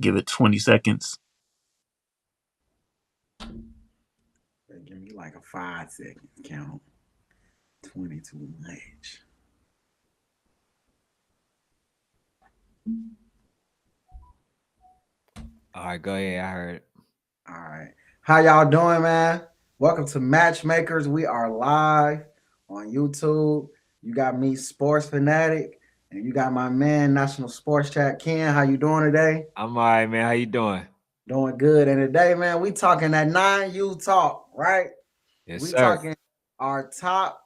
Give it 20 seconds. Give me like a 5 second count. 20 too much. All right, go ahead. I heard it. All right. How y'all doing, man? Welcome to Matchmakers. We are live on YouTube. You got me, Sports Fanatic, and you got my man, National Sports Chat, Ken. How you doing today? I'm all right, man. How you doing? Doing good. And today, man, we talking that 9U talk, right? Yes, We sir. talking our top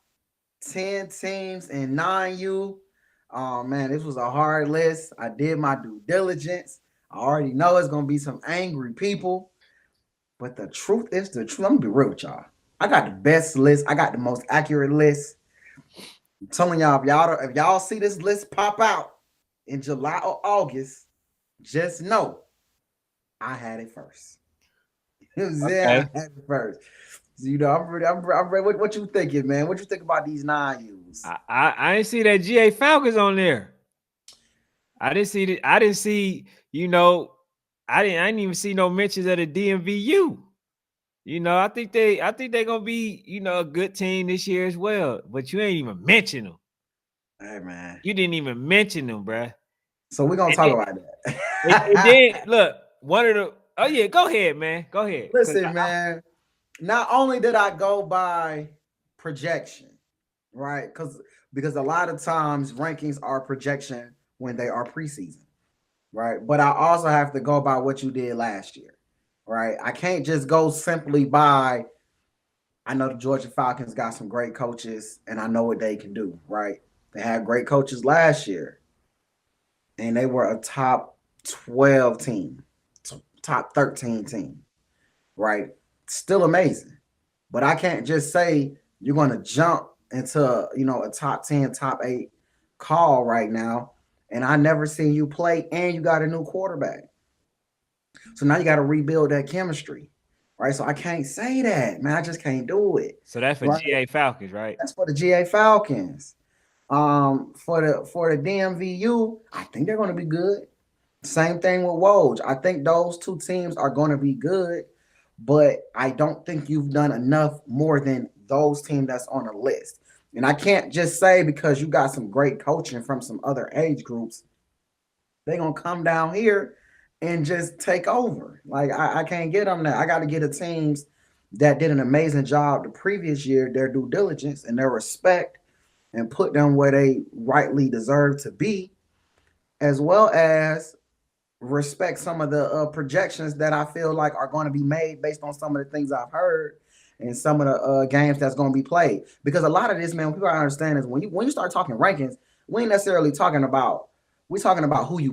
10 teams in 9U. Oh man, this was a hard list. I did my due diligence. I already know it's gonna be some angry people, but the truth is the truth. I'm gonna be real with y'all. I got the best list. I got the most accurate list. I'm telling y'all, if y'all see this list pop out in July or August, just know I had it first. You know what I'm saying? Okay. I had it first. So, I'm ready. What you thinking, man? What you think about these 9Us? I didn't see that GA Falcons on there. I didn't see that. I didn't see, I didn't even see no mentions of the DMVU. I think they're gonna be, a good team this year as well. But you ain't even mention them. Hey man. You didn't even mention them, bruh. So we're gonna And talk then, about and that. then look, one of the go ahead, man. Go ahead. Listen, man. Not only did I go by projection, right? Because a lot of times rankings are projection when they are preseason, right? But I also have to go by what you did last year, right? I can't just go simply by. I know the Georgia Falcons got some great coaches, and I know what they can do, right? They had great coaches last year, and they were a top 12 team, top 13 team, right? Still amazing. But I can't just say you're going to jump into, a top 10, top 8 call right now. And I never seen you play and you got a new quarterback. So now you got to rebuild that chemistry. Right. So I can't say that, man. I just can't do it. So that's for Right. GA Falcons, right? That's for the GA Falcons. For the DMVU, I think they're going to be good. Same thing with Woj. I think those two teams are going to be good, but I don't think you've done enough more than those teams that's on the list. And I can't just say because you got some great coaching from some other age groups, they're going to come down here and just take over. Like, I can't get them that. I got to get the teams that did an amazing job the previous year, their due diligence and their respect, and put them where they rightly deserve to be, as well as respect some of the projections that I feel like are going to be made based on some of the things I've heard and some of the games that's going to be played. Because a lot of this, man, people understand is when you start talking rankings, we ain't necessarily talking about we're talking about who you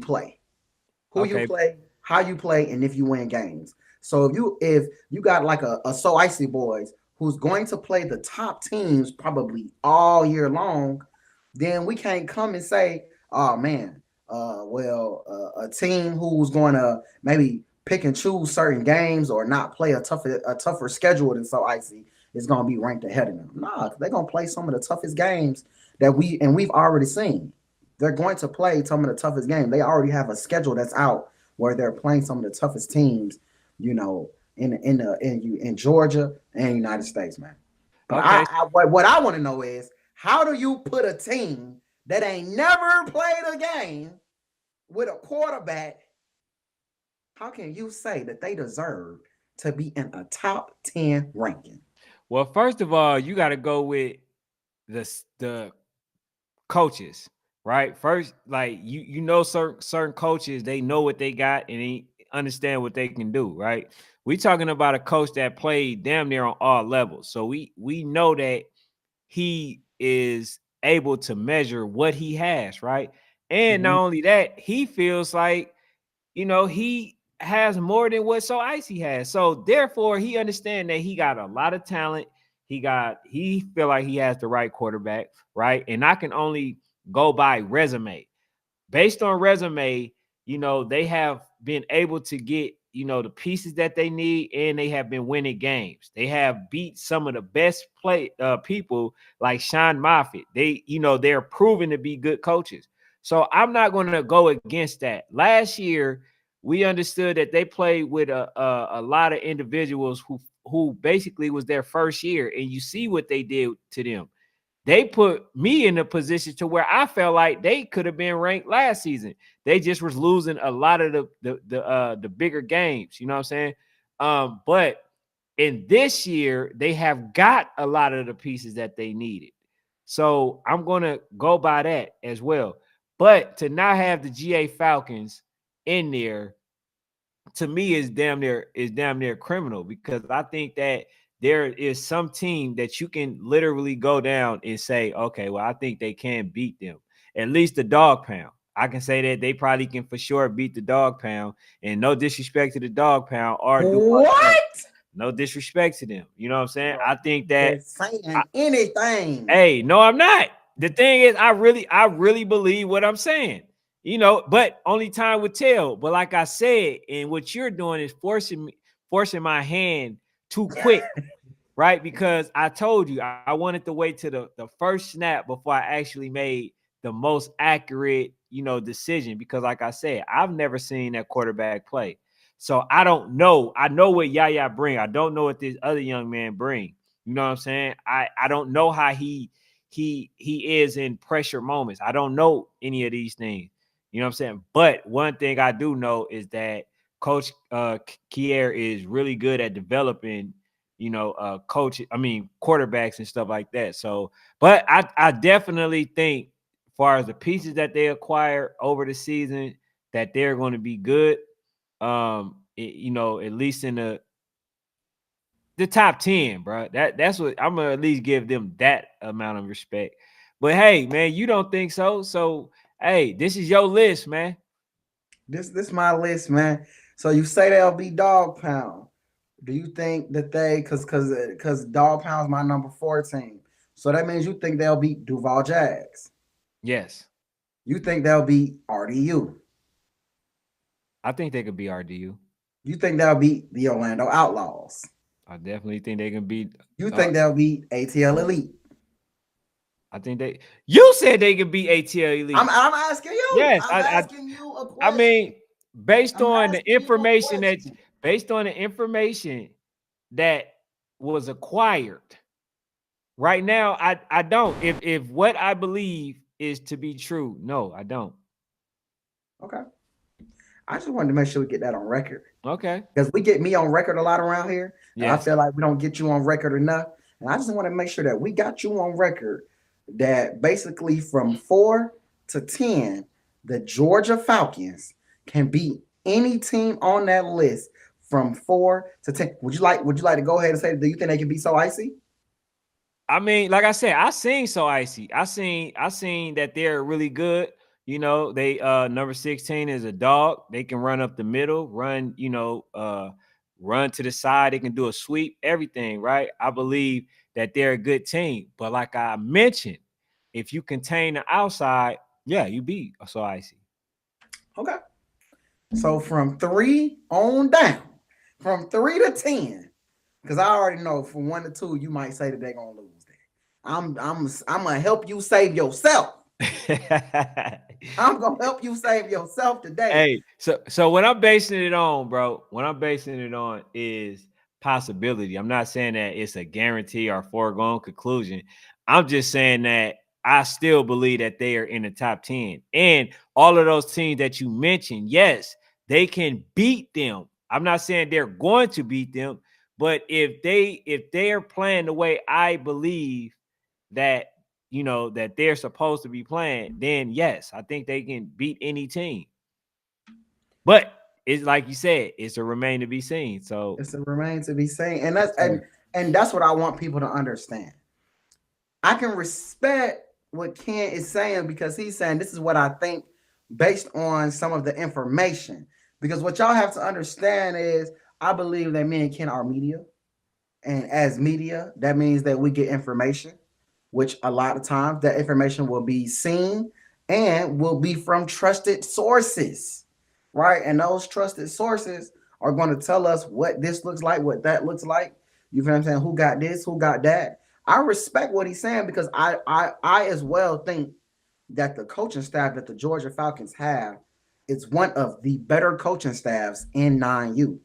Okay. play, how you play, and if you win games. So if you got like a So Icy Boys who's going to play the top teams probably all year long, then we can't come and say, oh man, a team who's going to maybe pick and choose certain games or not play a tougher schedule than So Icy is going to be ranked ahead of them. Nah, they're going to play some of the toughest games that we've already seen. They're going to play some of the toughest games. They already have a schedule that's out where they're playing some of the toughest teams, in Georgia and United States, man. But Okay. what I want to know is how do you put a team that ain't never played a game with a quarterback? How can you say that they deserve to be in a top 10 ranking? Well, first of all, you got to go with the coaches, right? First, like certain coaches, they know what they got and they understand what they can do, right? We talking about a coach that played damn near on all levels, so we know that he is able to measure what he has, right? And Mm-hmm. not only that, he feels like he has more than what So Icy has. So therefore, he understands that he got a lot of talent. He feel like he has the right quarterback, right? And I can only go by resume. Based on resume, they have been able to get, the pieces that they need, and they have been winning games. They have beat some of the best people like Sean Moffitt. They're proven to be good coaches. So I'm not going to go against that. Last year, we understood that they played with a lot of individuals who basically was their first year, and you see what they did to them. They put me in a position to where I felt like they could have been ranked last season. They just was losing a lot of the bigger games. You know what I'm saying? But in this year, they have got a lot of the pieces that they needed. So I'm gonna go by that as well. But to not have the GA Falcons in there, to me, is damn near criminal, because I think that there is some team that you can literally go down and say, okay, well, I think they can beat them. At least the dog pound. I can say that they probably can for sure beat the dog pound. And no disrespect to the dog pound or Duval. What? No disrespect to them. You know what I'm saying? Bro, I think that just saying anything. hey, no, I'm not. The thing is, I really believe what I'm saying. But only time would tell. But like I said, and what you're doing is forcing my hand too quick, right? Because I told you I wanted to wait to the first snap before I actually made the most accurate, decision. Because like I said, I've never seen that quarterback play. So I don't know. I know what Yaya bring. I don't know what this other young man bring. You know what I'm saying? I don't know how he is in pressure moments. I don't know any of these things. You know what I'm saying? But one thing I do know is that Coach Kier is really good at developing, quarterbacks and stuff like that. So, but I definitely think, as far as the pieces that they acquire over the season, that they're going to be good. At least in the top 10, bro. That's what I'm gonna at least give them, that amount of respect. But hey, man, you don't think so? So hey, this is your list, man. This my list, man. So you say they'll be dog pound. Do you think that they because dog pound's my number 14? So that means you think they'll beat Duval Jags. Yes, You think they'll beat RDU. I think they could be RDU. You think they'll beat the Orlando Outlaws. I definitely think they can beat. You Uh, think they'll beat ATL Elite. I think they. You said they could beat ATL Elite. I'm asking you. Yes, I'm asking you a I question. mean, based I'm on the asking you a information that question. based on the information that was acquired. Right now, I don't. If what I believe is to be true, no, I don't. Okay. I just wanted to make sure we get that on record. Okay. Because we get me on record a lot around here, and I Yes. feel like we don't get you on record enough. And I just want to make sure that we got you on record that basically from 4 to 10, the Georgia Falcons can beat any team on that list from 4 to 10. Would you like to go ahead and say, do you think they can be so icy? I mean, like I said, I seen So Icy. I seen that they're really good. They number 16 is a dog. They can run up the middle, run to the side. They can do a sweep, everything, right? I believe that they're a good team. But like I mentioned, if you contain the outside, yeah, you beat So Icy. Okay. So from 3 to 10, because I already know from 1 to 2, you might say that they're gonna lose that. I'm gonna help you save yourself. I'm gonna help you save yourself today. Hey, so what I'm basing it on, bro, what I'm basing it on is possibility. I'm not saying that it's a guarantee or foregone conclusion. I'm just saying that I still believe that they are in the top 10. And all of those teams that you mentioned, yes, they can beat them. I'm not saying they're going to beat them, but if they are playing the way I believe that that they're supposed to be playing, then yes, I think they can beat any team. But it's like you said, it's a remain to be seen. So It's a remain to be seen, and yes, that's sir. and that's what I want people to understand. I can respect what Ken is saying because he's saying this is what I think based on some of the information. Because what y'all have to understand is I believe that me and Ken are media. And as media, that means that we get information, which a lot of times that information will be seen and will be from trusted sources, right? And those trusted sources are going to tell us what this looks like, what that looks like. You feel what I'm saying? Who got this? Who got that? I respect what he's saying because I as well think that the coaching staff that the Georgia Falcons have is one of the better coaching staffs in 9U,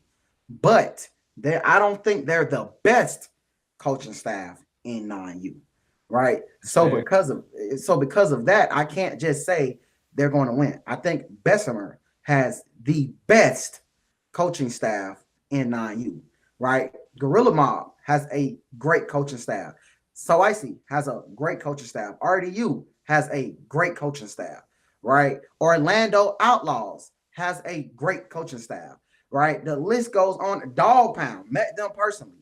but I don't think they're the best coaching staff in 9U, right? Fair. So because of that, I can't just say they're going to win. I think Bessemer has the best coaching staff in 9U, right? Gorilla Mob has a great coaching staff. So Icy has a great coaching staff. RDU has a great coaching staff, right? Orlando Outlaws has a great coaching staff, right? The list goes on. Dog Pound, met them personally.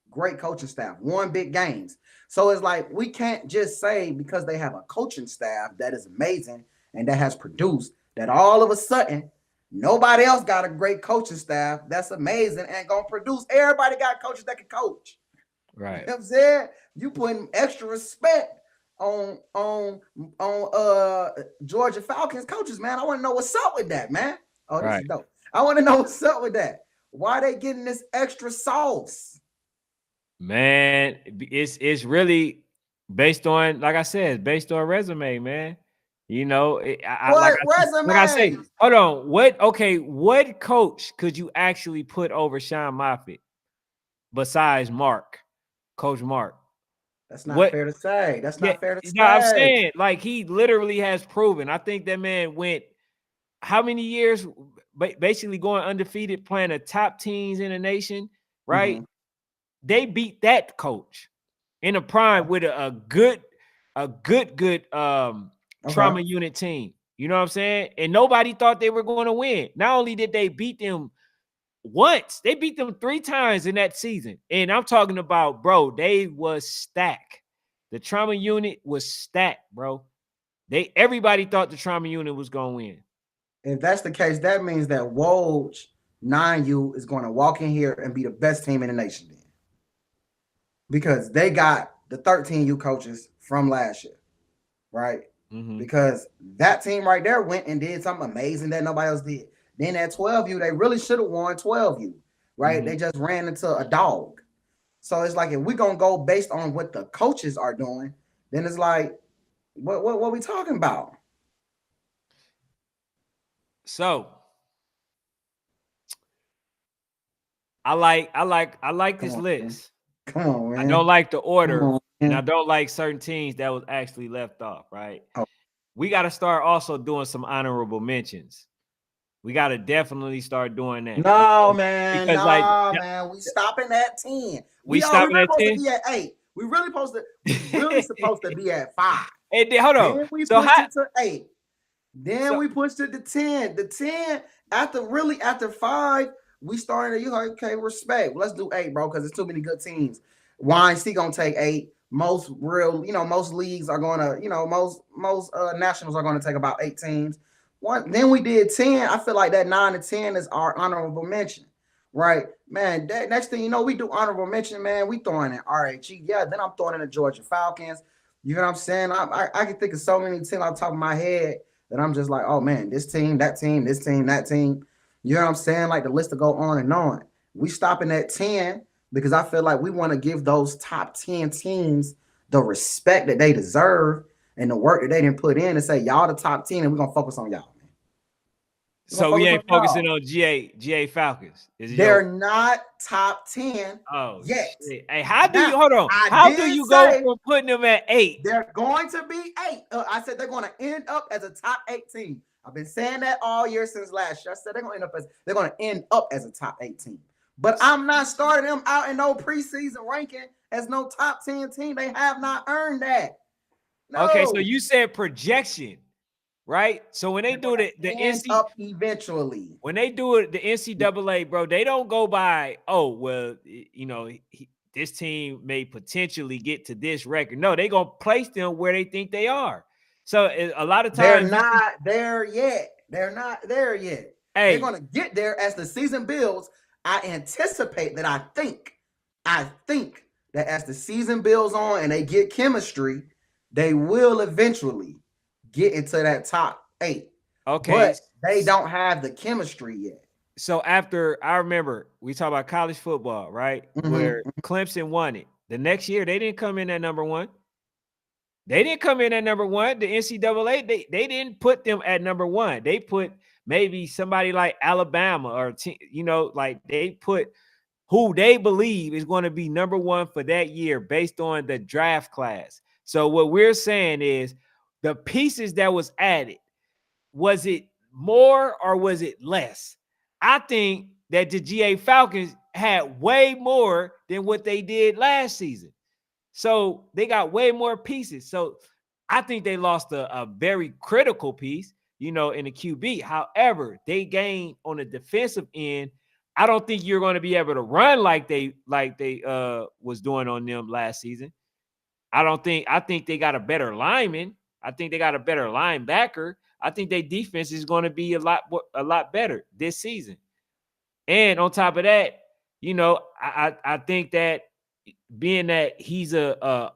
Great coaching staff, won big games. So it's like we can't just say because they have a coaching staff that is amazing and that has produced that all of a sudden nobody else got a great coaching staff that's amazing and gonna produce. Everybody got coaches that can coach. Right. You know what I'm saying? You putting extra respect on Georgia Falcons coaches, man. I want to know what's up with that, man. Oh, this is dope. I want to know what's up with that. Why they getting this extra sauce? Man, it's really based on, like I said, based on resume, man. You know, What resume? Like I say, hold on. What coach could you actually put over Sean Moffitt besides Coach Mark? That's not fair to say. That's not fair to say. I'm saying, like, he literally has proven. I think that man went how many years basically going undefeated, playing the top teams in the nation, right? Mm-hmm. They beat that coach in a prime with a good trauma unit team. You know what I'm saying? And nobody thought they were going to win. Not only did they beat them once, they beat them 3 times in that season. And I'm talking about, bro, they was stacked. The trauma unit was stacked, bro. Everybody thought the trauma unit was going to win. If that's the case, that means that Woj 9U is going to walk in here and be the best team in the nation then. Because they got the 13U coaches from last year, right? Mm-hmm. Because that team right there went and did something amazing that nobody else did. Then at 12U, they really should have won 12U, right? Mm-hmm. They just ran into a dog. So it's like, if we're going to go based on what the coaches are doing, then it's like, what are we talking about? So I like this list. Come on, man. I don't like the order, and I don't like certain teams that was actually left off, right? Oh. We got to start also doing some honorable mentions. We got to definitely start doing that. No, man. Man. We stopping at 10. We stopping at 10? To be at 8. We really supposed to be at 5. Hey, hold on. Then we pushed it to 8. Then we pushed it to 10. The 10, after 5, we started, you like, okay, respect. Let's do 8, bro, because it's too many good teams. YNC gonna take 8. Most leagues are gonna, most nationals are gonna take about 8 teams. Then we did 10. I feel like that 9 to 10 is our honorable mention, right? Man, that next thing you know, we do honorable mention, man. We throwing in RHE. Yeah, then I'm throwing in the Georgia Falcons. You know what I'm saying? I can think of so many teams on top of my head that I'm just like, oh man, this team, that team, this team, that team. You know what I'm saying? Like the list will go on and on. We stopping at 10 because I feel like we want to give those top 10 teams the respect that they deserve and the work that they didn't put in and say, y'all the top 10 and we're going to focus on y'all. So we ain't focusing on GA Falcons. They're not top 10 yet. Shit. Hey, how do you go from putting them at 8? They're going to be 8. I said they're going to end up as a top 8 team. I've been saying that all year since last year. I said they're going to end up as a top 8 team. But I'm not starting them out in no preseason ranking as no top 10 team. They have not earned that. No. Okay, so you said projection. Right, so when they do the up eventually, when they do it, the NCAA, bro, they don't go by, this team may potentially get to this record. No, they gonna place them where they think they are. So a lot of times they're not there yet. Hey, they're gonna get there as the season builds. I anticipate that. I think that as the season builds on and they get chemistry, they will eventually get into that top 8. Okay. But they don't have the chemistry yet. So after, I remember we talk about college football, right? Mm-hmm. Where Clemson won it. The next year, they didn't come in at number 1. The NCAA, they didn't put them at number 1. They put maybe somebody like Alabama or like they put who they believe is going to be number one for that year based on the draft class. So what we're saying is the pieces that was added, was it more or was it less? I think that the GA Falcons had way more than what they did last season. So they got way more pieces. So I think they lost a very critical piece, in the QB. However, they gained on the defensive end. I don't think you're going to be able to run like they was doing on them last season. I think they got a better lineman. I think they got a better linebacker. I think their defense is going to be a lot better this season. And on top of that, I think that being that he's a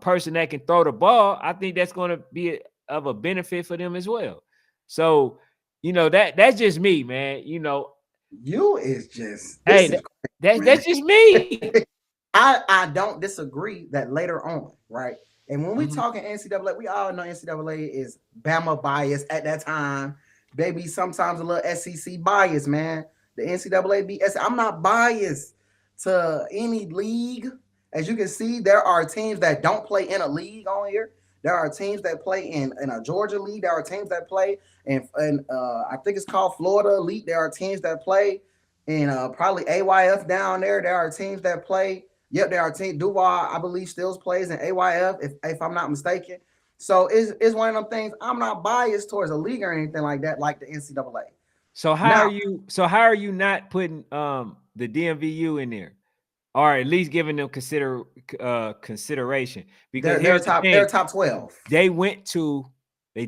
person that can throw the ball, I think that's going to be of a benefit for them as well. So, that's just me, man. You is just Hey, that's just me. I don't disagree that later on, right? And when we talking NCAA, we all know NCAA is Bama bias at that time. Maybe sometimes a little SEC bias, man. The NCAA be I'm not biased to any league. As you can see, there are teams that don't play in a league on here. There are teams that play in a Georgia league. There are teams that play in I think it's called Florida Elite. There are teams that play in probably AYF down there. There are teams that play. Yep, there are teams. Duval, I believe, still plays in AYF, if I'm not mistaken. So it's one of them things. I'm not biased towards a league or anything like that, like the NCAA. So how are you not putting the DMVU in there, or at least giving them consideration? Because they're top 12. They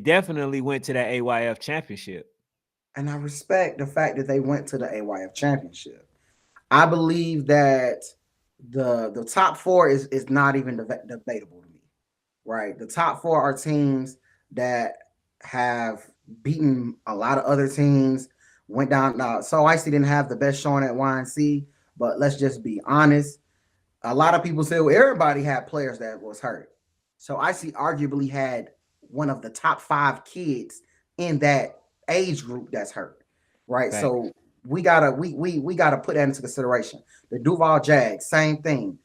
definitely went to that AYF championship. And I respect the fact that they went to the AYF championship. I believe that the top four is not even debatable to me, right? The top four are teams that have beaten a lot of other teams. Went down. So Icy didn't have the best showing at YNC, but let's just be honest. A lot of people say, well, everybody had players that was hurt. So Icy arguably had one of the top 5 kids in that age group that's hurt, right? Thanks. So we gotta put that into consideration. The Duval Jags, same thing.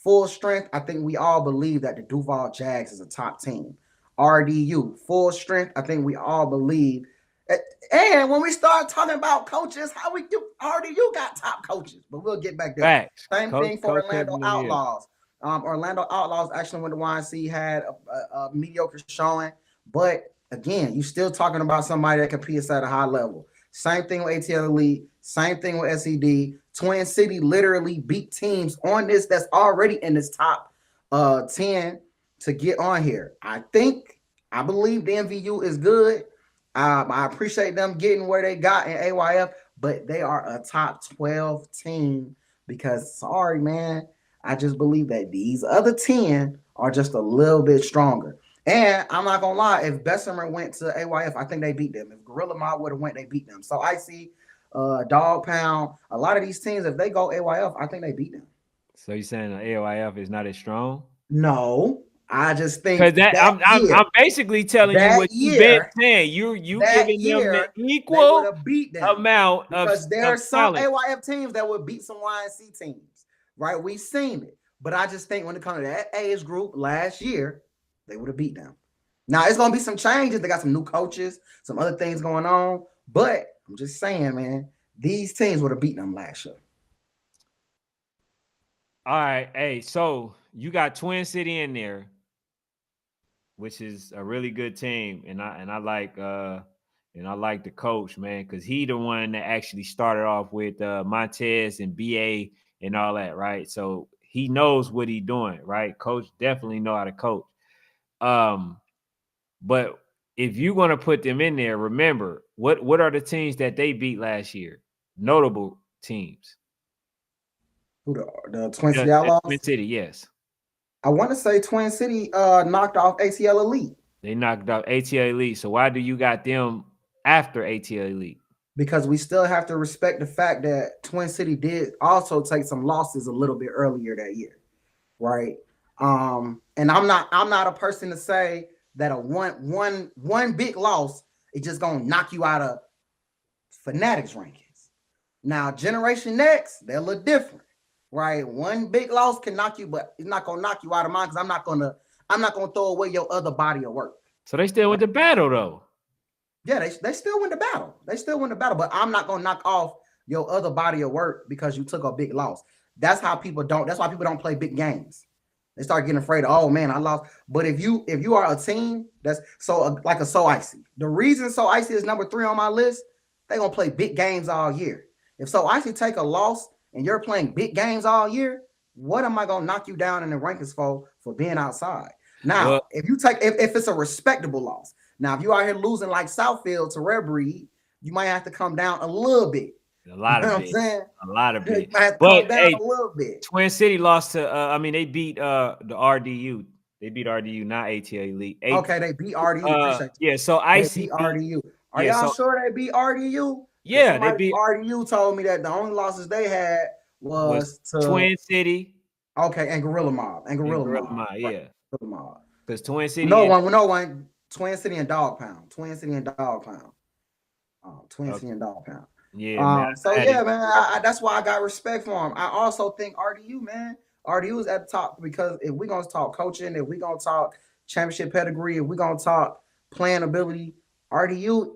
Full strength. I think we all believe that the Duval Jags is a top team. RDU, full strength. I think we all believe. And when we start talking about coaches, how we do RDU got top coaches, but we'll get back there. Facts. Same thing for Orlando Outlaws. Orlando Outlaws actually went to YNC, had a mediocre showing, but again, you still talking about somebody that competes at a high level. Same thing with ATL Elite. Same thing with SED. Twin City literally beat teams on this that's already in this top 10 to get on here. I believe the MVU is good. I appreciate them getting where they got in AYF, but they are a top 12 team because, sorry, man, I just believe that these other 10 are just a little bit stronger. And I'm not going to lie, if Bessemer went to AYF, I think they beat them. If Gorilla Mob would have went, they beat them. So I see Dog Pound, a lot of these teams, if they go AYF, I think they beat them. So you're saying the AYF is not as strong? No. I just think I'm basically telling you what you've been saying. You giving them the equal amount because there are some AYF teams that would beat some YNC teams, right? We've seen it, but I just think when it comes to that age group last year, they would have beat them. Now it's gonna be some changes. They got some new coaches, some other things going on, but I'm just saying, man, these teams would have beat them last year. All right, hey, so you got Twin City in there, which is a really good team, and I like the coach, man, because he the one that actually started off with Montez and BA and all that, right? So he knows what he's doing, right? Coach definitely know how to coach. But if you're gonna put them in there, remember what are the teams that they beat last year? Notable teams. Who the Twin City Outlaws? Twin City, yes. I want to say Twin City knocked off ATL Elite. They knocked out ATL Elite. So why do you got them after ATL Elite? Because we still have to respect the fact that Twin City did also take some losses a little bit earlier that year, right? And I'm not a person to say that a one big loss It's just gonna knock you out of Phanatic's rankings. Now, Generation Next, they're a little different, right? One big loss can knock you, but it's not gonna knock you out of mine because I'm not gonna throw away your other body of work. So they still went to battle though. Yeah, they still win the battle. They still win the battle, but I'm not gonna knock off your other body of work because you took a big loss. That's how people don't. That's why people don't play big games. They start getting afraid. Oh man, I lost. But if you are a team that's like a So Icy, the reason So Icy is number 3 on my list, they gonna play big games all year. If So Icy take a loss and you're playing big games all year, what am I gonna knock you down in the rankings for being outside? Now, if it's a respectable loss. Now, if you out here losing like Southfield to Rare Breed, you might have to come down a little bit. A lot of bit. A lot of bit. But hey, a little bit. Twin City lost to they beat the RDU. They beat RDU, not ATL Elite. Okay, they beat RDU. Yeah, so Icy beat RDU. Are y'all sure they beat RDU? Yeah, they beat RDU. Told me that the only losses they had was to Twin City. Okay, and Gorilla Mob. Gorilla Mob, yeah. Right. Gorilla Mob. Because Twin City. No one. Twin City and Dog Pound. Twin City and Dog Pound. City and Dog Pound. Yeah. Man. That's why I got respect for him. I also think RDU, man. RDU is at the top because if we're gonna talk coaching, if we're gonna talk championship pedigree, if we're gonna talk playing ability, RDU.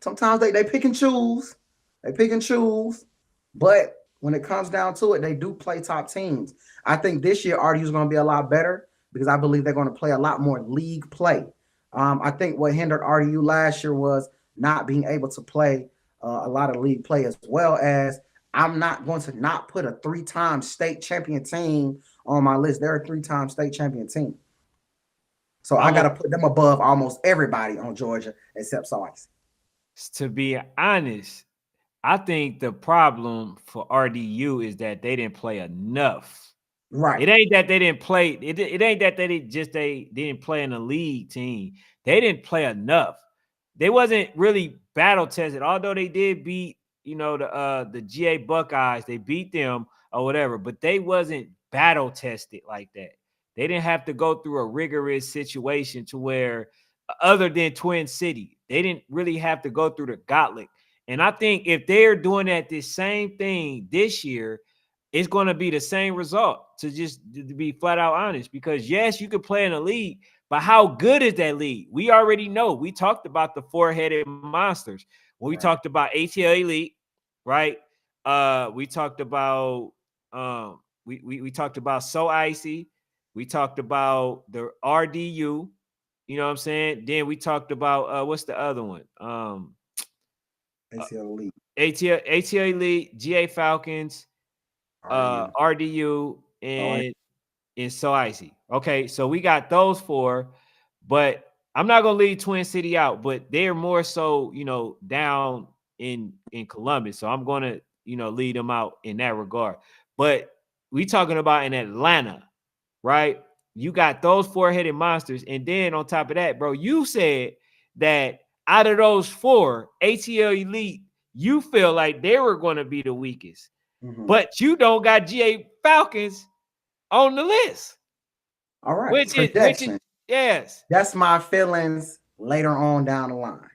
Sometimes they pick and choose. They pick and choose, but when it comes down to it, they do play top teams. I think this year RDU is going to be a lot better because I believe they're going to play a lot more league play. I think what hindered RDU last year was not being able to play a lot of league play, as well as I'm not going to not put a 3-time state champion team on my list. They're a 3-time state champion team. So I got to put them above almost everybody on Georgia except So Icy. To be honest, I think the problem for RDU is that they didn't play enough. Right. It ain't that they didn't play. It ain't that they didn't play in a league team. They didn't play enough. They wasn't really battle tested. Although they did beat, the GA Buckeyes. They beat them or whatever, but they wasn't battle tested like that. They didn't have to go through a rigorous situation to where, other than Twin City, they didn't really have to go through the gauntlet. And I think if they're doing the same thing this year, it's going to be the same result, to be flat out honest. Because yes, you could play in a league, but how good is that league? We already know. We talked about the 4-headed monsters. When we talked about ATL Elite, right? We talked about we talked about So Icy. We talked about the RDU. You know what I'm saying? Then we talked about what's the other one? ATL Elite. ATL Elite, GA Falcons, RDU, and So Icy. Okay, so we got those 4, but I'm not gonna leave Twin City out, but they're more so, down in Columbus. So I'm gonna, lead them out in that regard. But we talking about in Atlanta, right? You got those 4-headed monsters, and then on top of that, bro, you said that out of those 4, ATL Elite, you feel like they were going to be the weakest, but you don't got GA Falcons on the list. All right, which is yes, that's my feelings later on down the line,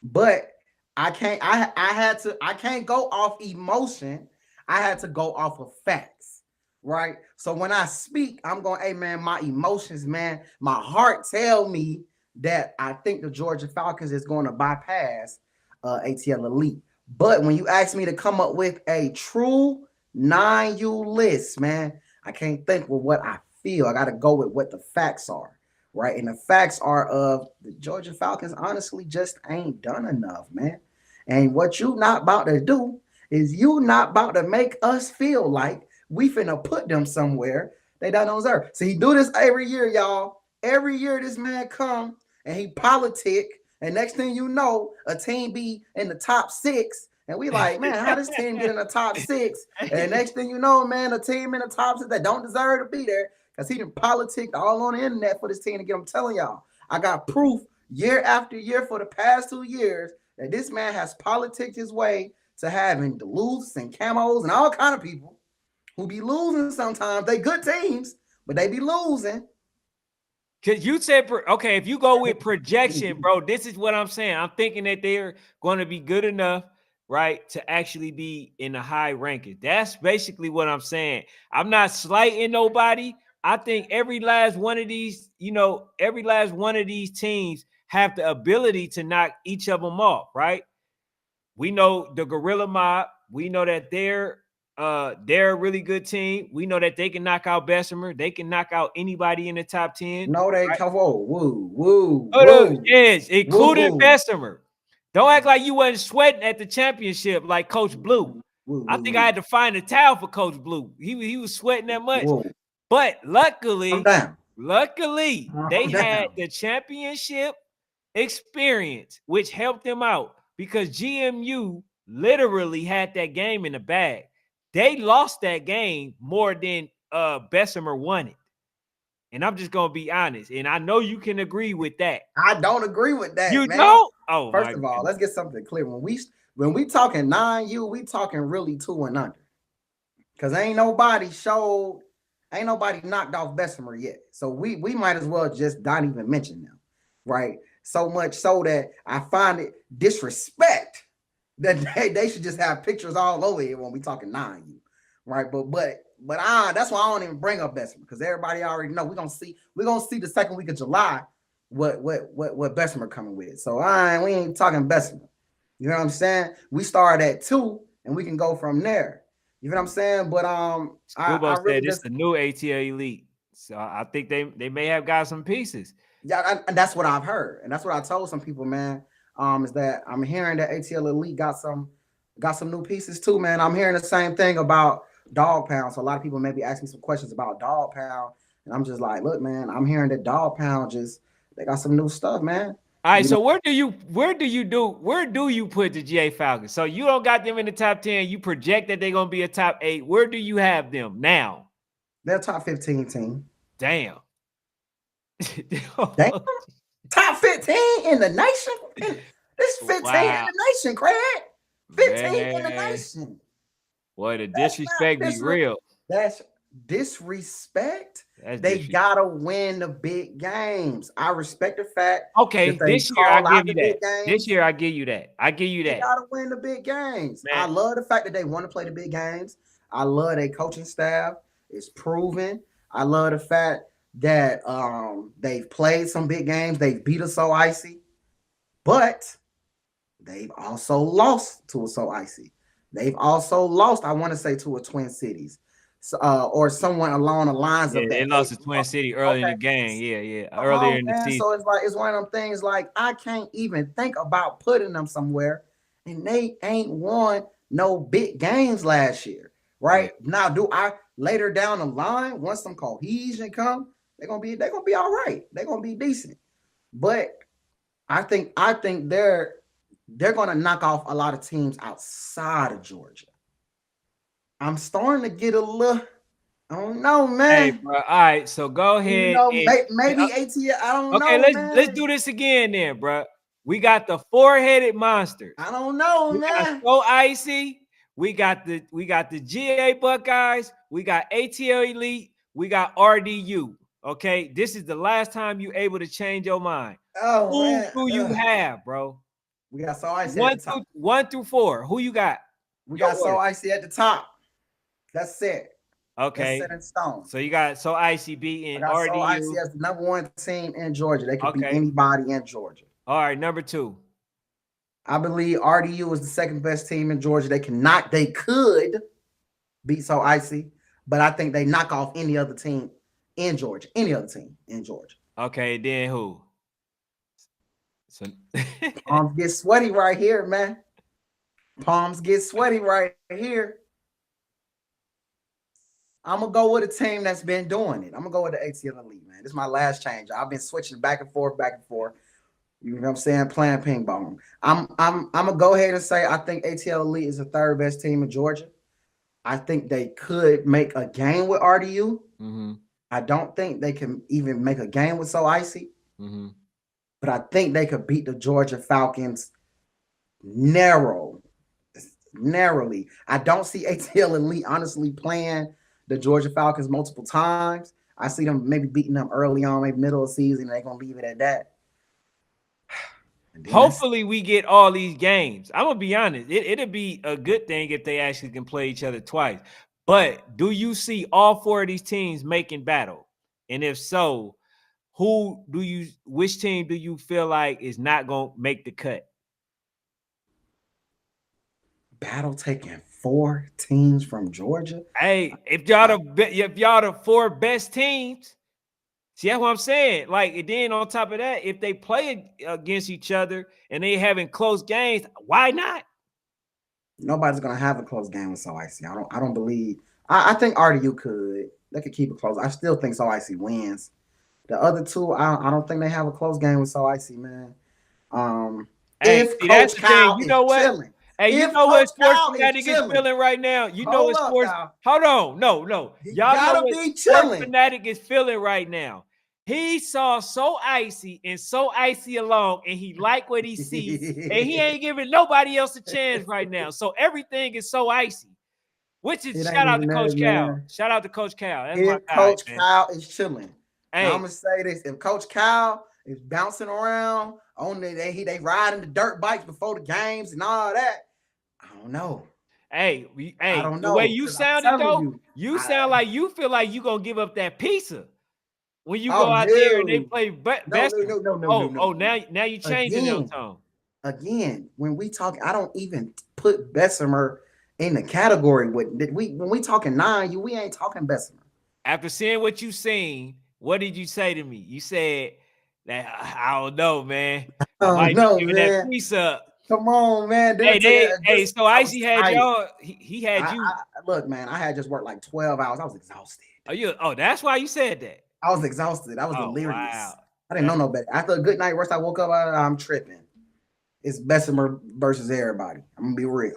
but I can't. I can't go off emotion. I had to go off of facts. Right. So when I speak, I'm going, hey, man, my emotions, man, my heart tell me that I think the Georgia Falcons is going to bypass ATL Elite. But when you ask me to come up with a true 9U list, man, I can't think with what I feel. I got to go with what the facts are. Right. And the facts are of the Georgia Falcons, honestly, just ain't done enough, man. And what you not about to do is you not about to make us feel like we finna put them somewhere they don't deserve. So he do this every year, y'all. Every year this man come and he politic, and next thing you know, a team be in the top 6, and we like, man, how this team get in the top 6? And next thing you know, man, a team in the top 6 that don't deserve to be there because he done politicked all on the internet for this team to get. I'm telling y'all, I got proof year after year for the past 2 years that this man has politicked his way to having Duluths and Camos and all kind of people who be losing sometimes. They good teams, but they be losing. Because you said, okay, if you go with projection, bro, this is what I'm saying. I'm thinking that they're going to be good enough, right, to actually be in the high rankings. That's basically what I'm saying. I'm not slighting nobody. I think every last one of these, every last one of these teams have the ability to knock each of them off, right? We know the Gorilla Mob. We know that they're a really good team. We know that they can knock out Bessemer. They can knock out anybody in the top 10. No, they Right? come. Whoa, woo, woo, Oh, no, woo, yes, including woo, Bessemer. Don't act like you wasn't sweating at the championship like Coach Blue. woo, I woo, think I woo, had to find a towel for Coach Blue. He was sweating that much. woo. But Calm luckily, down. they Calm had down. the championship experience, which helped them out because GMU literally had that game in the bag. They lost that game more than Bessemer won it. And I'm just gonna be honest. And I know you can agree with that. I don't agree with that, You man. don't? Oh First my of all, goodness. let's get something clear. When we talking 9U, we talking really 2 and under. Cause ain't nobody knocked off Bessemer yet. So we might as well just not even mention them. Right. So much so that I find it disrespect that they should just have pictures all over here when we talking 9U. Right. But that's why I don't even bring up Bessemer, because everybody already know we're gonna see the second week of July what Bessemer coming with. So we ain't talking Bessemer. You know what I'm saying? We start at 2 and we can go from there. You know what I'm saying? But I Kubo really said it's just, the new ATL Elite. So I think they may have got some pieces. yeah, and that's what I've heard, and that's what I told some people, man. Is that I'm hearing that ATL Elite got some new pieces too, man. I'm hearing the same thing about Dog Pound. So a lot of people may be asking some questions about Dog Pound, and I'm just like, look, man, I'm hearing that Dog Pound they got some new stuff, man. All right, You know, so where do you put the GA Falcons? So you don't got them in the top 10. You project that they're gonna be a top 8. Where do you have them now? they're top 15 team. Damn. Damn, top 15 in the nation. This 15 in Wow, the nation, Craig. 15 in the man. nation. Boy, the That's disrespect not be real. That's disrespect. That's They disrespect. gotta win the big games. I respect the fact that Okay, they this year I call give out you the that. big This games. year I give you that. I give you They that, gotta win the big games. I man. love the fact that they want to play the big games. I love their coaching staff. It's proven. I love the fact that they've played some big games. They've beat us so icy, but they've also lost to a so icy. They've also lost, I want to say, to a Twin Cities, or someone along the lines Yeah, of they that. lost to Twin City early in Okay, the game. Yeah, come earlier on, in the man. season. So it's like it's one of them things. Like I can't even think about putting them somewhere, and they ain't won no big games last year. Yeah. Right now, do I later down the line once some cohesion come, they're gonna be all right. They're gonna be decent, but I think they're going to knock off a lot of teams outside of Georgia. I'm starting to get a little, I don't know, Hey, man. bro. All right, so go You ahead know, and maybe ATL, I don't okay, know, let's man. do this again then, bro. We got the four-headed monsters. I don't know, We got man. So Icy. We got the GA Buckeyes. We got ATL Elite. We got RDU. Okay, this is the last time you able to change your mind. Oh, Who man. do you have, bro? We got So Icy at One the top. through one through four. Who you got? We Your got So order. Icy at the top. That's it. That's Okay. set in stone. So you got So Icy I beating got So Icy RDU. as the number one team in Georgia. They could beat Okay. anybody in Georgia. All right, number 2. I believe RDU is the second best team in Georgia. They could beat So Icy, but I think they knock off any other team in Georgia. Any other team in Georgia. Okay, then who? So Palms get sweaty right here, man. Palms get sweaty right here. I'm gonna go with a team that's been doing it. I'm gonna go with the ATL Elite, man. This is my last change. I've been switching back and forth, back and forth. You know what I'm saying? Playing ping pong. I'm gonna go ahead and say I think ATL Elite is the third best team in Georgia. I think they could make a game with RDU. mm-hmm, I don't think they can even make a game with So Icy, mm-hmm. but I think they could beat the Georgia Falcons narrowly. I don't see ATL Elite honestly playing the Georgia Falcons multiple times. I see them maybe beating them early on, maybe middle of the season. They're gonna leave it at that. Hopefully we get all these games. I'm gonna be honest. It'll be a good thing if they actually can play each other twice. But do you see all four of these teams making battle? And if so, which team do you feel like is not gonna make the cut? Battle taking 4 teams from Georgia. Hey, if y'all the four best teams, see, that's what I'm saying. Like, and then on top of that, if they play against each other and they having close games, why not? Nobody's gonna have a close game with So Icy. I don't believe. I think RDU could. They could keep it close. I still think So Icy wins. The other two, I don't think they have a close game with So Icy, man. Hey, If see, Coach that's the Cal thing. You is know what? chilling, Hey, you if know what Coach Sports Cal Fanatic is chilling, feeling right now? You know hold what up Sports. now. Hold on. No. He Y'all know gotta what be Sports chilling. Fanatic is feeling right now. He saw So Icy and So Icy alone, and he liked what he sees, and he ain't giving nobody else a chance right now. So everything is So Icy. Which is It shout ain't out to even Coach that, Cal. man. Shout out to Coach Cal. That's my If guy, Coach man. Cal is chilling, now I'm Hey, gonna say this: if Coach Cal is bouncing around on they riding the dirt bikes before the games and all that, I don't know. I don't the way know you because I'm sounded telling though, you, you sound like you feel like you gonna give up that pizza when you go oh out there and they no, play no, best. no, no, no, no, no, no, Oh, no. now you changing your Again, tone. again, when we talk, I don't even put Bessemer in the category with we when we talking 9U, we ain't talking Bessemer. After seeing what you seen, what did you say to me? You said that I don't know, man. I Oh might be no, giving that man. pizza up. Come on, man. Just So I was Icy had tired. y'all. He had you. Look, man, I had just worked like 12 hours. I was exhausted. That's why you said that. I was exhausted. I was Oh delirious. wow. I didn't know no better. After a good night rest, I woke up. I'm tripping. It's Bessemer versus everybody. I'm gonna be real.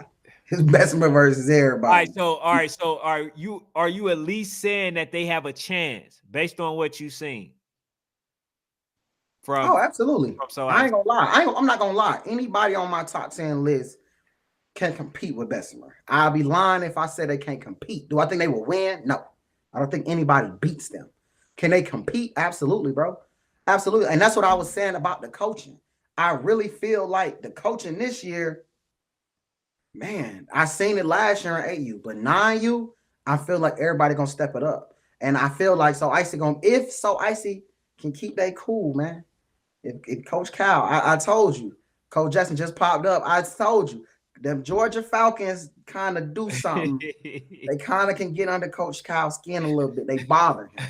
It's Bessemer versus everybody. All right. So are you at least saying that they have a chance based on what you've seen Oh, from absolutely. So I Icy? ain't gonna lie. I'm not gonna lie. Anybody on my top 10 list can compete with Bessemer. I'll be lying if I said they can't compete. Do I think they will win? No. I don't think anybody beats them. Can they compete? Absolutely, bro. Absolutely. And that's what I was saying about the coaching. I really feel like the coaching this year, man, I seen it last year in 8U, but 9U, I feel like everybody gonna step it up. And I feel like So Icy if So Icy can keep they cool, man. If Coach Cal, I told you, Coach Jackson just popped up. I told you, them Georgia Falcons kind of do something. They kind of can get under Coach Cal's skin a little bit. They bother him.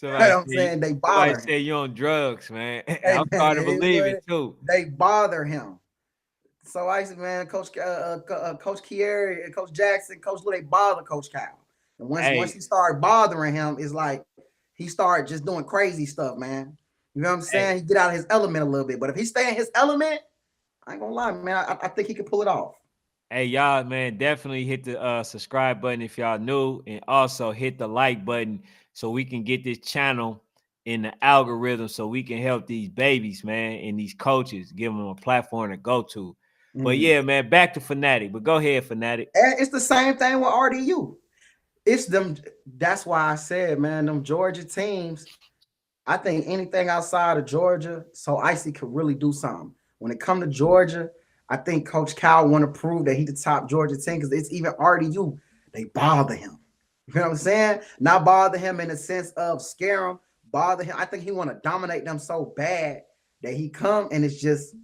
You know what I'm saying? They Somebody bother him. say you on drugs, man. Hey I'm man, starting to believe it too. they bother him. So I said, man, Coach Kieri, and Coach Jackson, Coach Lou, they bother Coach Cal. And once Hey, he started bothering him, it's like he started just doing crazy stuff, man. You know what I'm hey, saying? He get out of his element a little bit. But if he stay in his element, I ain't gonna lie, man. I think he can pull it off. hey, y'all, man, definitely hit the subscribe button if y'all new, and also hit the like button so we can get this channel in the algorithm so we can help these babies, man, and these coaches, give them a platform to go to. But yeah, man, back to Phanatic. But go ahead, Phanatic. And it's the same thing with RDU. It's them. That's why I said, man, them Georgia teams. I think anything outside of Georgia, So Icy could really do something. When it come to Georgia, I think Coach Cal want to prove that he the top Georgia team because it's even RDU. They bother him. You know what I'm saying? Not bother him in the sense of scare him, bother him. I think he want to dominate them so bad that he come and it's just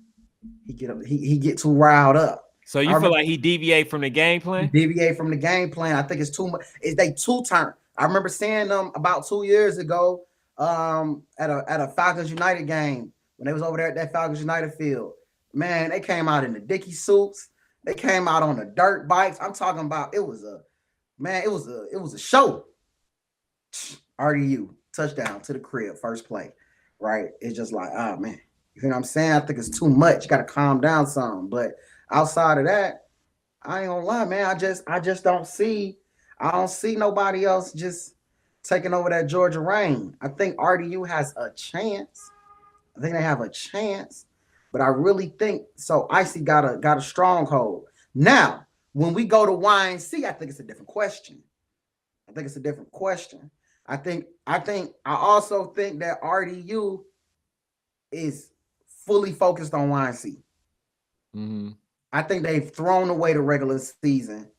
he get too riled up. So you feel like he deviate from the game plan? Deviate from the game plan. I think it's too much. They two turn. I remember seeing them about 2 years ago at a Falcons United game when they was over there at that Falcons United field. Man, they came out in the Dickie suits. They came out on the dirt bikes. I'm talking about it was a show. RDU touchdown to the crib, first play. Right? It's just like, oh man. You know what I'm saying? I think it's too much. You gotta calm down some. But outside of that, I ain't gonna lie, man. I just don't see nobody else just taking over that Georgia reign. I think RDU has a chance. I think they have a chance, but I really think So Icy got a stronghold. Now, when we go to YNC, I think it's a different question. I think it's a different question I also think that RDU is fully focused on YNC. Mhm. I think they've thrown away the regular season,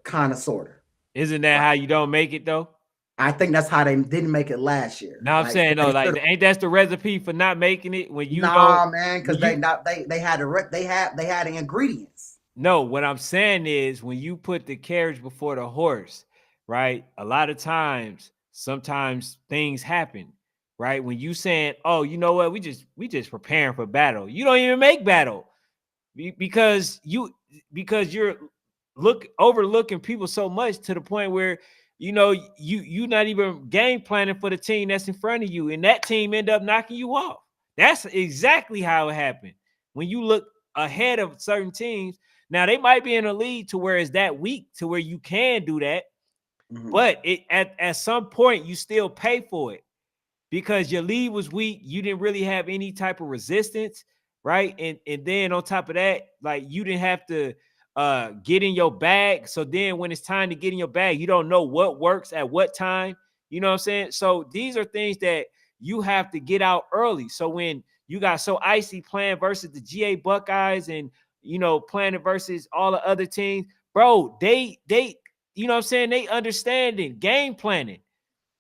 kind of sorta. Isn't that Like how you don't make it though? I think that's how they didn't make it last year. No, I'm Like saying they no, should like have. ain't that's the recipe for not making it when you don't Nah, man, when because you they had they had the ingredients. no, what I'm saying is when you put the carriage before the horse, right? A lot of times, sometimes things happen, right? When you saying, "Oh, you know what? We just preparing for battle." You don't even make battle because you're overlooking people so much to the point where you not even game planning for the team that's in front of you, and that team end up knocking you off. That's exactly how it happened. When you look ahead of certain teams, now they might be in a league to where it's that weak to where you can do that, Mhm. but at some point you still pay for it because your lead was weak. You didn't really have any type of resistance, right? And then on top of that, like you didn't have to get in your bag. So then when it's time to get in your bag, you don't know what works at what time. You know what I'm saying? So these are things that you have to get out early. So when you got so icy playing versus the GA Buckeyes and playing it versus all the other teams, bro, they you know what I'm saying? They understanding game planning,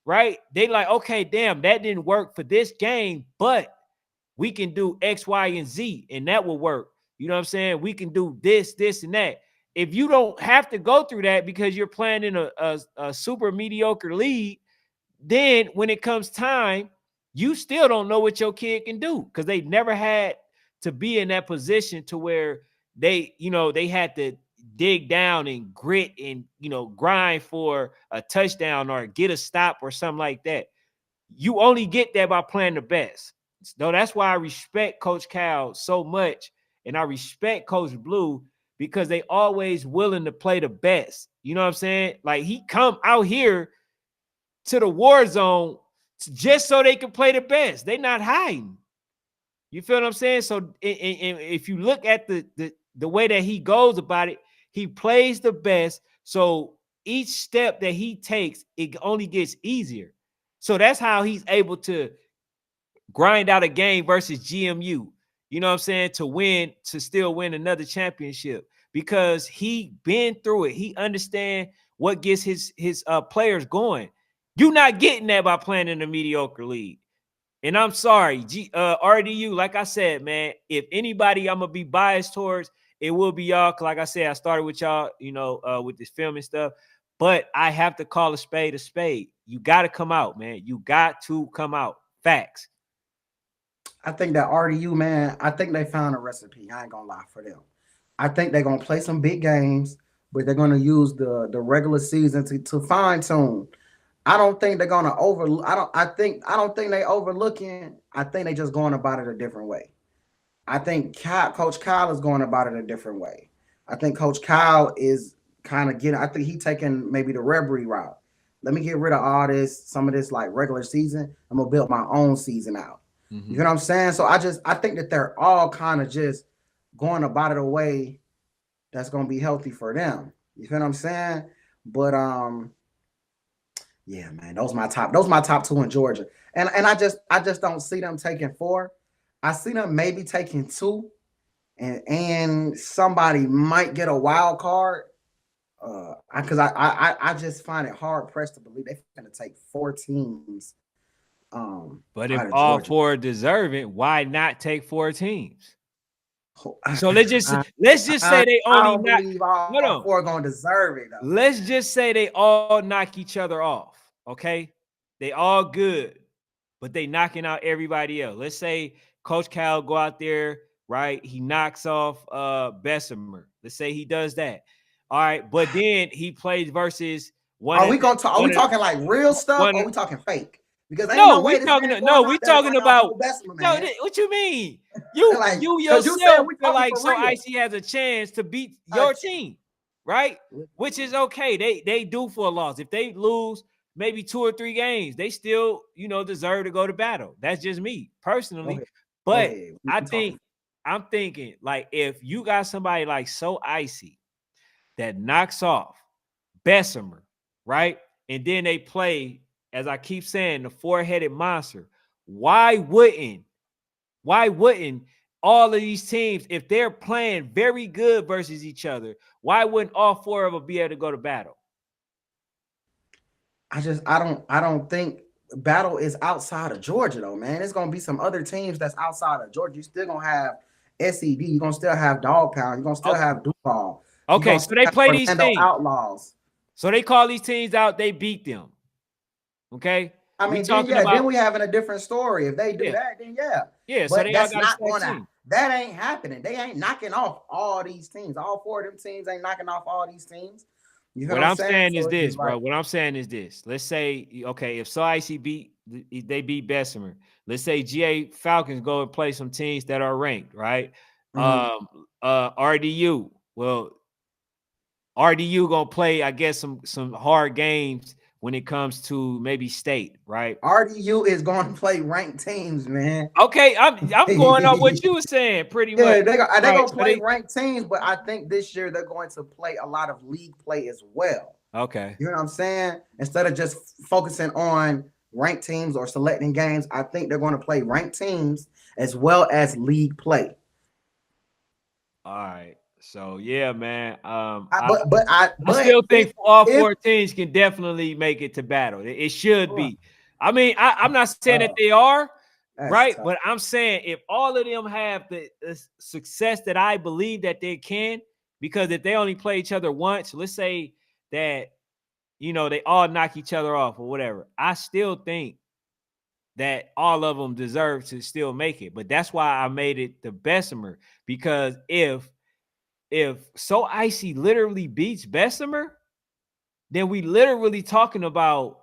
right? They like, okay, damn, that didn't work for this game, but we can do X, Y, and Z, and that will work. You know what I'm saying? We can do this, this, and that. If you don't have to go through that because you're playing in a super mediocre league, then when it comes time, you still don't know what your kid can do because they never had to be in that position to where they had to dig down and grit and grind for a touchdown or get a stop or something like that. You only get that by playing the best. So that's why I respect Coach Cal so much, and I respect Coach Blue because they always willing to play the best. You know what I'm saying? Like he come out here to the war zone just so they can play the best. They not hiding. You feel what I'm saying? So and if you look at the way that he goes about it, he plays the best. So each step that he takes, it only gets easier. So that's how he's able to grind out a game versus GMU. You know what I'm saying? To still win another championship because he been through it. He understand what gets his players going. You're not getting that by playing in a mediocre league. And I'm sorry, RDU, like I said, man, if anybody I'm gonna be biased towards, it will be y'all. Cause like I said, I started with y'all, with this film and stuff. But I have to call a spade a spade. You got to come out, man. You got to come out. Facts. I think that RDU, man, I think they found a recipe. I ain't gonna lie for them. I think they're gonna play some big games, but they're gonna use the regular season to fine tune. I don't think they're gonna over. I don't think they overlooking. I think they just going about it a different way. I think Coach Kyle is going about it a different way. I think Coach Kyle is kind of getting. I think he taking maybe the Reverie route. Let me get rid of all this, some of this like regular season. I'm gonna build my own season out. You Mm-hmm. know what I'm saying? So I think that they're all kind of just going about it a way that's gonna be healthy for them. You feel what I'm saying? But yeah, man, those my top two in Georgia. And I just don't see them taking four. I see them maybe taking two, and somebody might get a wild card. Because I just find it hard pressed to believe they're gonna take four teams But if out of all Georgia. four deserve it, why not take four teams? I, So let's just say they I only don't knock. believe all Hold four on. gonna deserve it though. Let's just say they all knock each other off. Okay, they all good, but they knocking out everybody else. Let's say Coach Cal go out there, right? He knocks off Bessemer. Let's say he does that. All right, but then he plays versus one Are of we gonna talk? Are we one of talking like real stuff, one or of are we talking fake? Because ain't no, no we way this talking man no, going we out there to talking knock out about Bo Bessemer, no. man. What you mean? You Like, you cause you said yourself we feel talking like for so real. icy has a chance to beat Uh, your team, right? Which is okay. They do for a loss. If they lose maybe 2 or 3 games, they still deserve to go to battle. That's just me go personally. ahead. Go But ahead. I We talking. think I'm thinking like if you got somebody like so icy that knocks off Bessemer, right? And then they play. as I keep saying, the four-headed monster. Why wouldn't all of these teams, if they're playing very good versus each other, why wouldn't all four of them be able to go to battle? I don't think battle is outside of Georgia though, man. It's gonna be some other teams that's outside of Georgia. You still gonna have SED. You're gonna still have Dog Pound. You're gonna still Okay. have Duval. You're Okay, gonna so still they have play these Orlando teams. Outlaws. So they call these teams out, they beat them. Okay. I mean, then we having a different story. If they do that, then yeah. Yeah, so But they all that's got a not stacked gonna team. that ain't happening. They ain't knocking off all these teams. All four of them teams ain't knocking off all these teams. You know What I'm I'm saying? saying is So it's this, just bro. like, What I'm saying is this. Let's say, okay, if So Icy they beat Bessemer. Let's say GA Falcons go and play some teams that are ranked, right? RDU. Well, RDU gonna play, I guess, some hard games when it comes to maybe state, right? RDU is going to play ranked teams, man. Okay, I'm going on what you were saying, pretty much. Yeah, they Right. gonna play ranked teams, but I think this year they're going to play a lot of league play as well. Okay. You know what I'm saying? Instead of just focusing on ranked teams or selecting games, I think they're going to play ranked teams as well as league play. All right. So yeah, man. But I still think all if four teams can definitely make it to battle. It should be. I mean, I'm not saying that they are that's right, tough. but I'm saying if all of them have the success that I believe that they can, because if they only play each other once, let's say that they all knock each other off or whatever, I still think that all of them deserve to still make it. But that's why I made it the Bessemer, because if So Icy literally beats Bessemer, then we literally talking about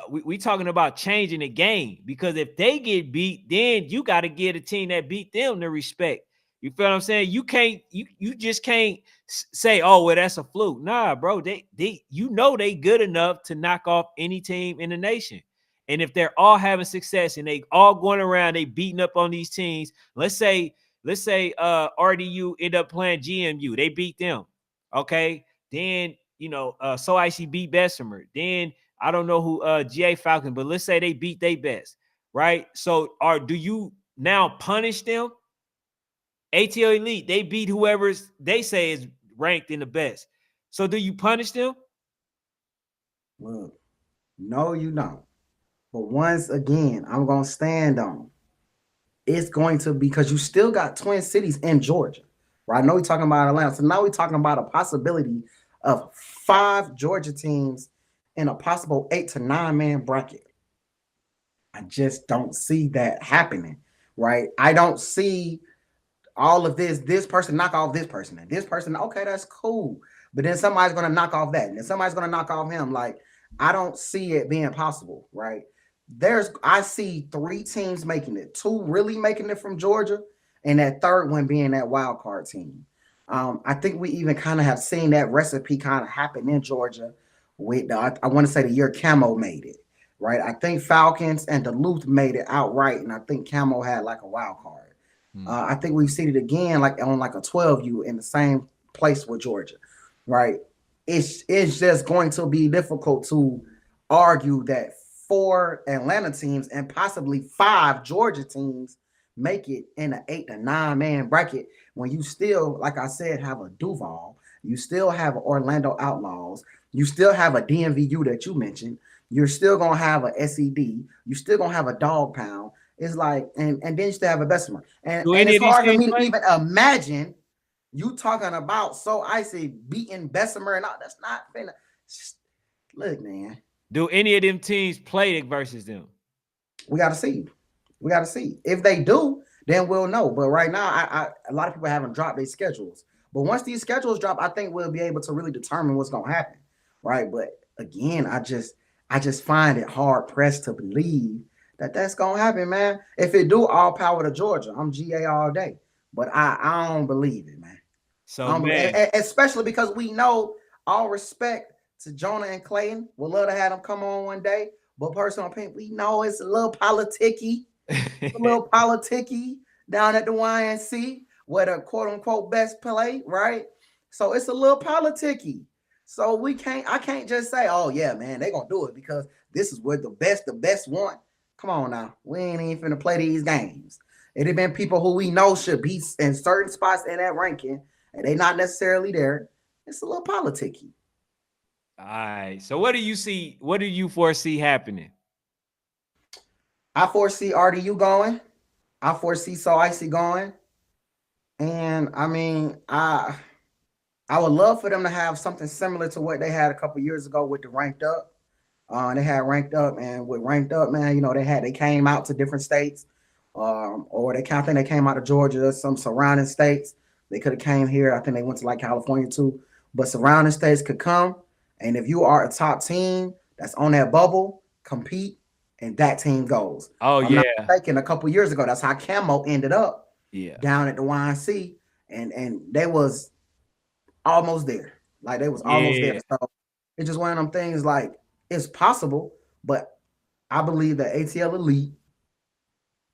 we talking about changing the game, because if they get beat, then you got to give a team that beat them the respect. You feel what I'm saying? You just can't say, oh well, that's a fluke. Nah, bro, they they good enough to knock off any team in the nation. And if they're all having success and they all going around, they beating up on these teams. Let's say RDU end up playing GMU, they beat them. Okay, then So Icy beat Bessemer. Then I don't know who GA Falcon, but let's say they beat they best, right? So do you now punish them? ATL Elite, they beat whoever they say is ranked in the best. So do you punish them? Look, no, you don't. But once again, I'm gonna stand on it's going to, because you still got Twin Cities in Georgia, right? I know we're talking about Atlanta, so now we're talking about a possibility of 5 Georgia teams in a possible 8 to 9 man bracket. I just don't see that happening, right? I don't see all of this person knock off this person and this person. Okay, that's cool. But then somebody's gonna knock off that, and then somebody's gonna knock off him. Like, I don't see it being possible, right? I see 3 teams making it, 2 really making it from Georgia, and that third one being that wild card team. I think we even kind of have seen that recipe kind of happen in Georgia with I want to say the year Camo made it, right? I think Falcons and Duluth made it outright, and I think Camo had like a wild card. I think we've seen it again, like on like a 12U in the same place with Georgia, right? It's just going to be difficult to argue that 4 Atlanta teams and possibly 5 Georgia teams make it in an 8 to 9 man bracket when you still, like I said, have a Duval, you still have Orlando Outlaws, you still have a DMVU that you mentioned, you're still gonna have a SED, you still gonna have a Dog Pound. It's like, and then you still have a Bessemer, and Do and any it's of these hard for teams me to play? even imagine you talking about So Icy beating Bessemer and all. That's not finna. Look, man, Do any of them teams play versus them? we got to see. We got to see. If they do, then we'll know. But right now, a lot of people haven't dropped their schedules. But once these schedules drop, I think we'll be able to really determine what's going to happen, right? But again, I just find it hard pressed to believe that that's going to happen, man. If it do, all power to Georgia. I'm GA all day, but I don't believe it, man. So man, Especially because we know, all respect to Jonah and Clayton, we'd love to have them come on one day. But personal opinion, we know it's a little politicky, down at the YNC where the quote unquote best play, right? So it's a little politicky. So I can't just say, oh yeah, man, they gonna do it because this is what the best want. Come on now. We ain't even finna play these games. It have been people who we know should be in certain spots in that ranking, and they not necessarily there. It's a little politicky. All right. So what do you see? What do you foresee happening? I foresee RDU going. I foresee So Icy going. And I mean, I would love for them to have something similar to what they had a couple years ago with the ranked up. They had ranked up, and with ranked up, man, you know, they came out to different states, or I think they came out of Georgia, some surrounding states. They could have came here. I think they went to like California too, but surrounding states could come. And if you are a top team that's on that bubble, compete, and that team goes. Oh If I'm yeah, not mistaken, a couple years ago, that's how Camo ended up yeah, down at the YNC, and they was almost there. Like they was almost there. yeah. So it's just one of them things. Like it's possible, but I believe that ATL Elite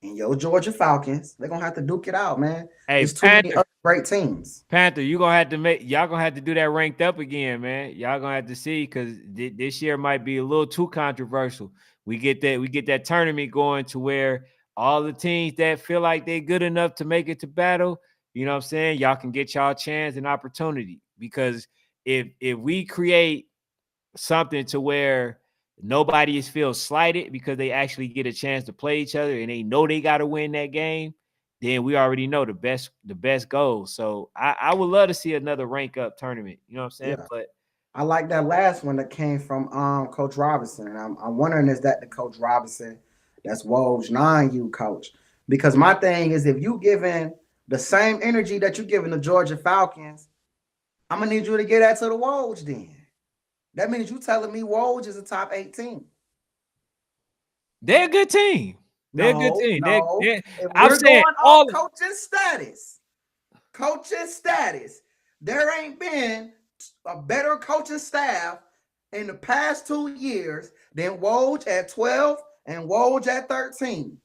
and your Georgia Falcons, they're gonna have to duke it out, man. Hey, It's too many Panther, other great teams. Panther, you gonna have to make y'all gonna have to do that ranked up again, man. Y'all gonna have to see because this year might be a little too controversial. We get that tournament going to where all the teams that feel like they're good enough to make it to battle, you know what I'm saying? Y'all can get y'all chance and opportunity because if we create something to where nobody is feels slighted because they actually get a chance to play each other and they know they got to win that game, then we already know the best goes. So I would love to see another rank up tournament. You know what I'm saying? Yeah. But I like that last one that came from Coach Robinson. And I'm wondering, is that the Coach Robinson that's Woj 9U coach? Because my thing is, if you giving the same energy that you giving the Georgia Falcons, I'm gonna need you to get that to the Woj then. That means you telling me Woj is a top 18. they're a good team. They're a good No, team. no. If I'm we're saying going off all coaching status, there ain't been a better coaching staff in the past 2 years than Woj at 12 and Woj at 13.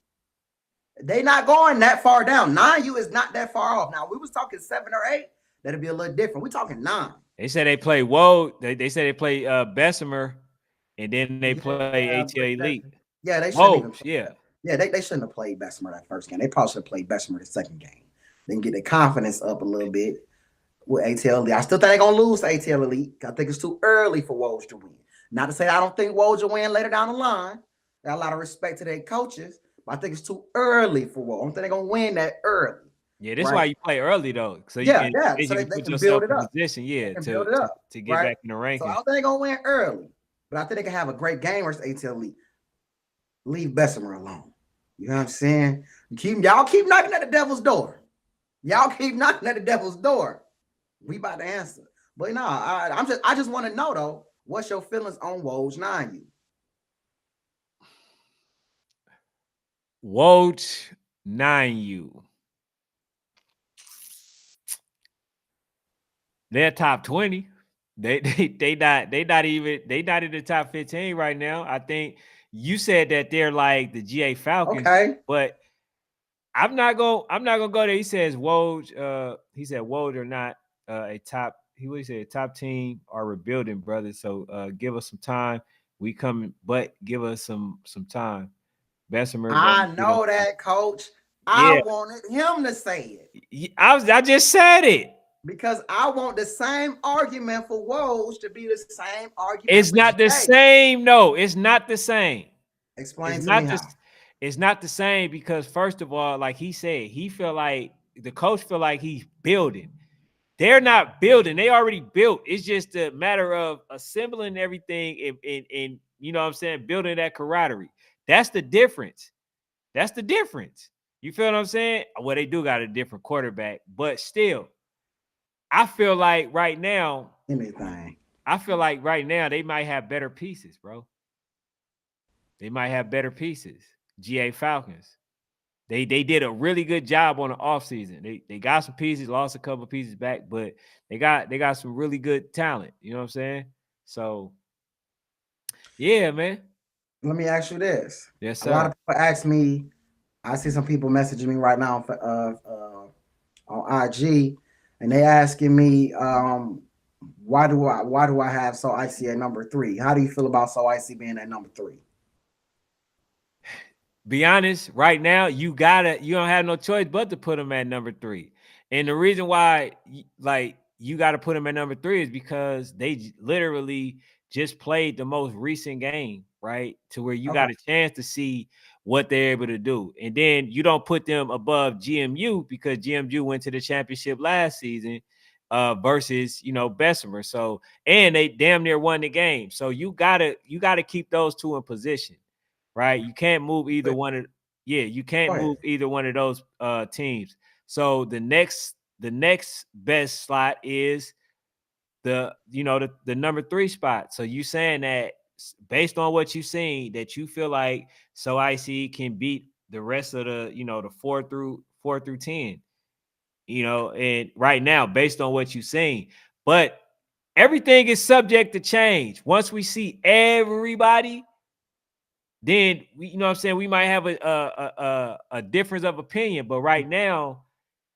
They not going that far down. 9U is not that far off. Now, we was talking 7 or 8. That'd be a little different. We talking 9. they said they play Woe. They said they play Bessemer and then they play Yeah, ATL Elite. yeah, they shouldn't Whoa, even play yeah. that. Yeah, they shouldn't have played Bessemer that first game. They probably should have played Bessemer the second game. Then get their confidence up a little bit with ATL Elite. I still think they're gonna lose to ATL Elite. I think it's too early for Woj to win. Not to say I don't think Woj will win later down the line. Got a lot of respect to their coaches, but I think it's too early for Woj. I don't think they're gonna win that early. Yeah, this is Right? why you play early though, so you Yeah, can yeah. So basically they put can yourself build it in up. position, They yeah, can build it up. to get Right? back in the So I rankings. don't think they're gonna win early. But I think they can have a great game versus ATL Elite. Leave Bessemer alone. You know what I'm saying? Y'all keep knocking at the devil's door. Y'all keep knocking at the devil's door. We about to answer. But no, I just want to know though, what's your feelings on Woj 9U? Woj 9U. They're top 20. They not in the top 15 right now. I think you said that they're like the GA Falcons, Okay. but I'm not gonna go there. He says Woj, he said Woj are not a top, he would say a top team are rebuilding, brother. So give us some time. We coming, but give us some time. Bessemer, brother. I know that, coach. I Yeah, wanted him to say it I just said it. because I want the same argument for Woj to be the same argument It's for not the GA. same. No, it's not the same. It's Explain to me not how. the it's not the same because first of all, like he said, he feel like the coach feel like he's building. They're not building, they already built. It's just a matter of assembling everything and you know what I'm saying, building that camaraderie. That's the difference. That's the difference. You feel what I'm saying? Well, they do got a different quarterback, but still, I feel like right now, Anything. they might have better pieces, bro. They might have better pieces. GA Falcons. They did a really good job on the offseason. They got some pieces, lost a couple of pieces back, but they got some really good talent. You know what I'm saying? So yeah, man. Let me ask you this. Yes, A lot sir. of people ask me, I see some people messaging me right now on IG, and they asking me, Why do I have So Icy at number 3? How do you feel about So Icy being at number 3? Be honest, right now you don't have no choice but to put him at number 3. And the reason why like you got to put him at number 3 is because they literally just played the most recent game, right? To where you Okay. got a chance to see what they're able to do. And then you don't put them above GMU because GMU went to the championship last season versus, Bessemer. So, and they damn near won the game. So you gotta keep those two in position, right? You can't move either But one of you can't go ahead. move either one of those teams. So the next best slot is the number 3 spot. So you saying that based on what you've seen, that you feel like So Icy can beat the rest of the 4 through 10, and right now, based on what you've seen. But everything is subject to change. Once we see everybody, then what I'm saying, we might have a difference of opinion. But right now,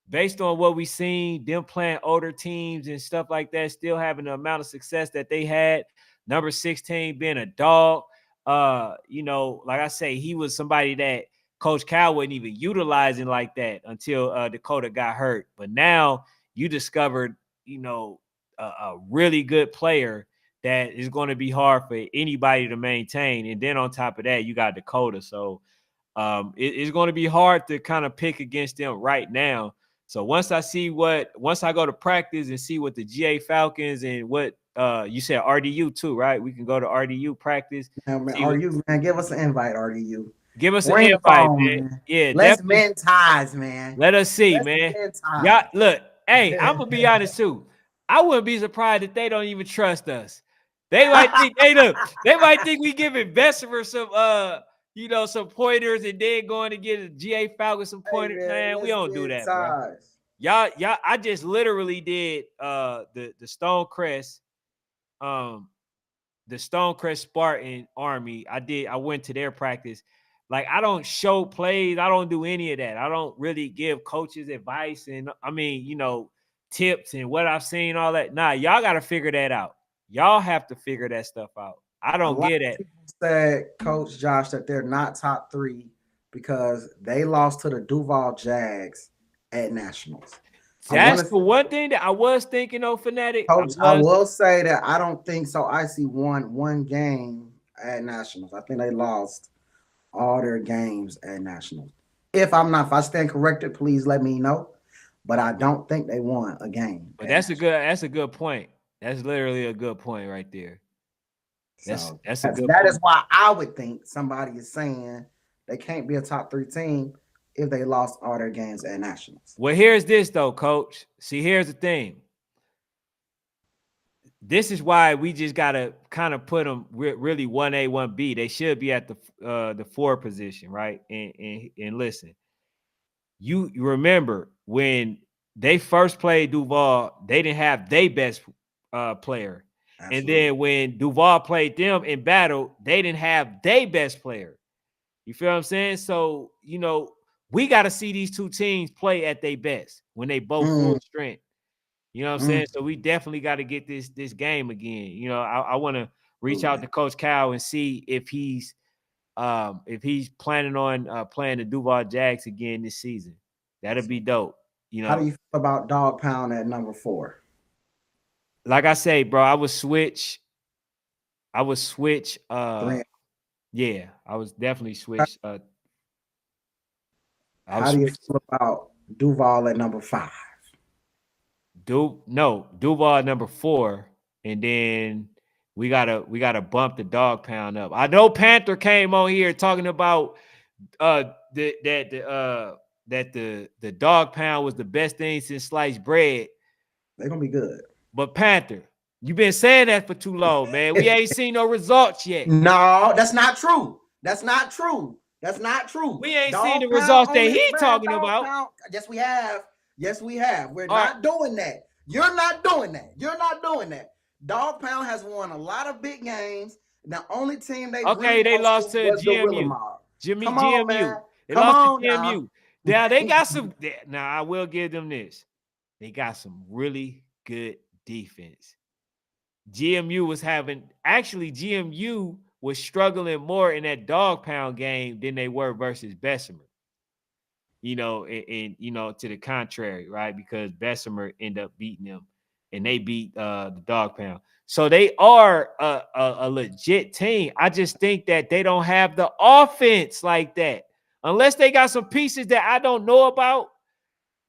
based on what we seen, them playing older teams and stuff like that, still having the amount of success that they had, number 16 being a dog. Like I say, he was somebody that Coach Cal wasn't even utilizing like that until Dakota got hurt. But now you discovered, a really good player that is going to be hard for anybody to maintain. And then on top of that, you got Dakota. So it's going to be hard to kind of pick against them right now. So once I go to practice and see what the GA Falcons and what you said RDU too, right? We can go to RDU practice. Man, See what, RDU, man, give us an invite, RDU. give us an Bring us invite, on, man. man. Yeah, Let's definitely. mend ties, man. Let us see, Let's man. mend Y'all, ties. look, hey, I'm gonna be honest too. I wouldn't be surprised if they don't even trust us. They might think, hey, look, they might think we giving Bessemer some pointers and then going to get a GA Falcon some Hey, pointers. man, Man, we let's don't do mend that, bro. ties. Y'all, I just literally did the Stonecrest, the Stonecrest Spartan Army. I went to their practice. Like, I don't show plays. I don't do any of that. I don't really give coaches advice and tips and what I've seen, all that. Nah, y'all got to figure that out. Y'all have to figure that stuff out. I A don't lot get of it. people said, Coach Josh, that they're not top 3 because they lost to the Duval Jags at Nationals. I want That's to, the one thing that I was thinking of, Phanatic. Coach, I will say that I don't think So Icy won one game at Nationals. I think they lost all their games at Nationals. If I stand corrected, please let me know. But I don't think they won a game But at Nationals. that's a good point. That's literally a good point right there. So That's a that's, good that is point. why I would think somebody is saying they can't be a top 3 team if they lost all their games at Nationals. Well, here's this though, Coach. See, here's the thing. This is why we just gotta kind of put them really 1A, 1B. They should be at the 4 position, right? And listen, you remember when they first played Duval, they didn't have their best player. And Absolutely. then when Duval played them in battle, they didn't have their best player. You feel what I'm saying? So, we got to see these two teams play at their best when they both full Mm, strength. You know what I'm mm. saying? So we definitely got to get this game again. I want to reach out to Coach Cal and see if he's planning on playing the Duval Jags again this season. That'd be dope. How do you feel about Dog Pound at number 4? Like I say, bro, I would switch. Three. Yeah, I was definitely switch. I would How do you switch. feel about Duval at number 5? Duval at number 4, and then we gotta bump the Dog Pound up. I know Panther came on here talking about that the Dog Pound was the best thing since sliced bread. They're gonna be good. But Panther, you've been saying that for too long, man. We ain't seen no results yet. No, that's not true. That's not true. That's not true. We ain't seen Dog the pound results that only, he man. talking Dog about. pound. Yes, we have. Yes, we have. We're All right. not doing that. You're not doing that. You're not doing that. Dog pound has won a lot of big games. The only team they really They lost lost to to was Gorilla GMU. Mob. Come on, man. GMU. They Come lost to on now. GMU. Now they got some. Now I will give them this. They got some really good defense. GMU was struggling more in that dog pound game than they were versus Bessemer. And to the contrary, right? Because Bessemer ended up beating them, and they beat the dog pound. So they are a legit team. I just think that they don't have the offense like that. Unless they got some pieces that I don't know about,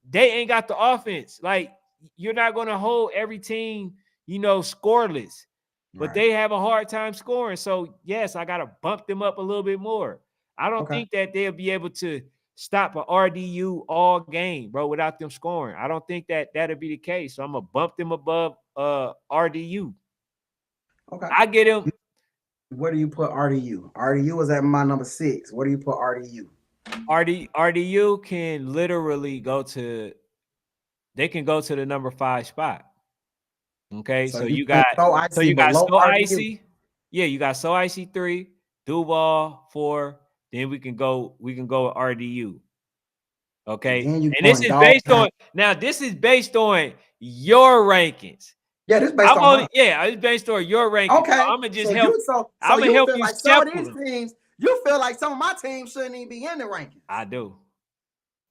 they ain't got the offense. Like, you're not going to hold every team, scoreless. But they have a hard time scoring. So, yes, I got to bump them up a little bit more. I don't think that they'll be able to stop an RDU all game, bro, without them scoring. I don't think that that'll be the case. So I'm going to bump them above RDU. Okay. I get him. Where do you put RDU? RDU is at my number 6. Where do you put RDU? RDU can literally go to the number 5 spot. Okay, so you got So Icy. Yeah, you got So Icy 3, Duval 4. Then we can go with RDU. Okay, and this is based on your rankings. Yeah, this is based on mine. It's based on your rankings. Okay, so I'm gonna just so help. I'm gonna help you like some of these teams. You feel like some of my teams shouldn't even be in the rankings. I do.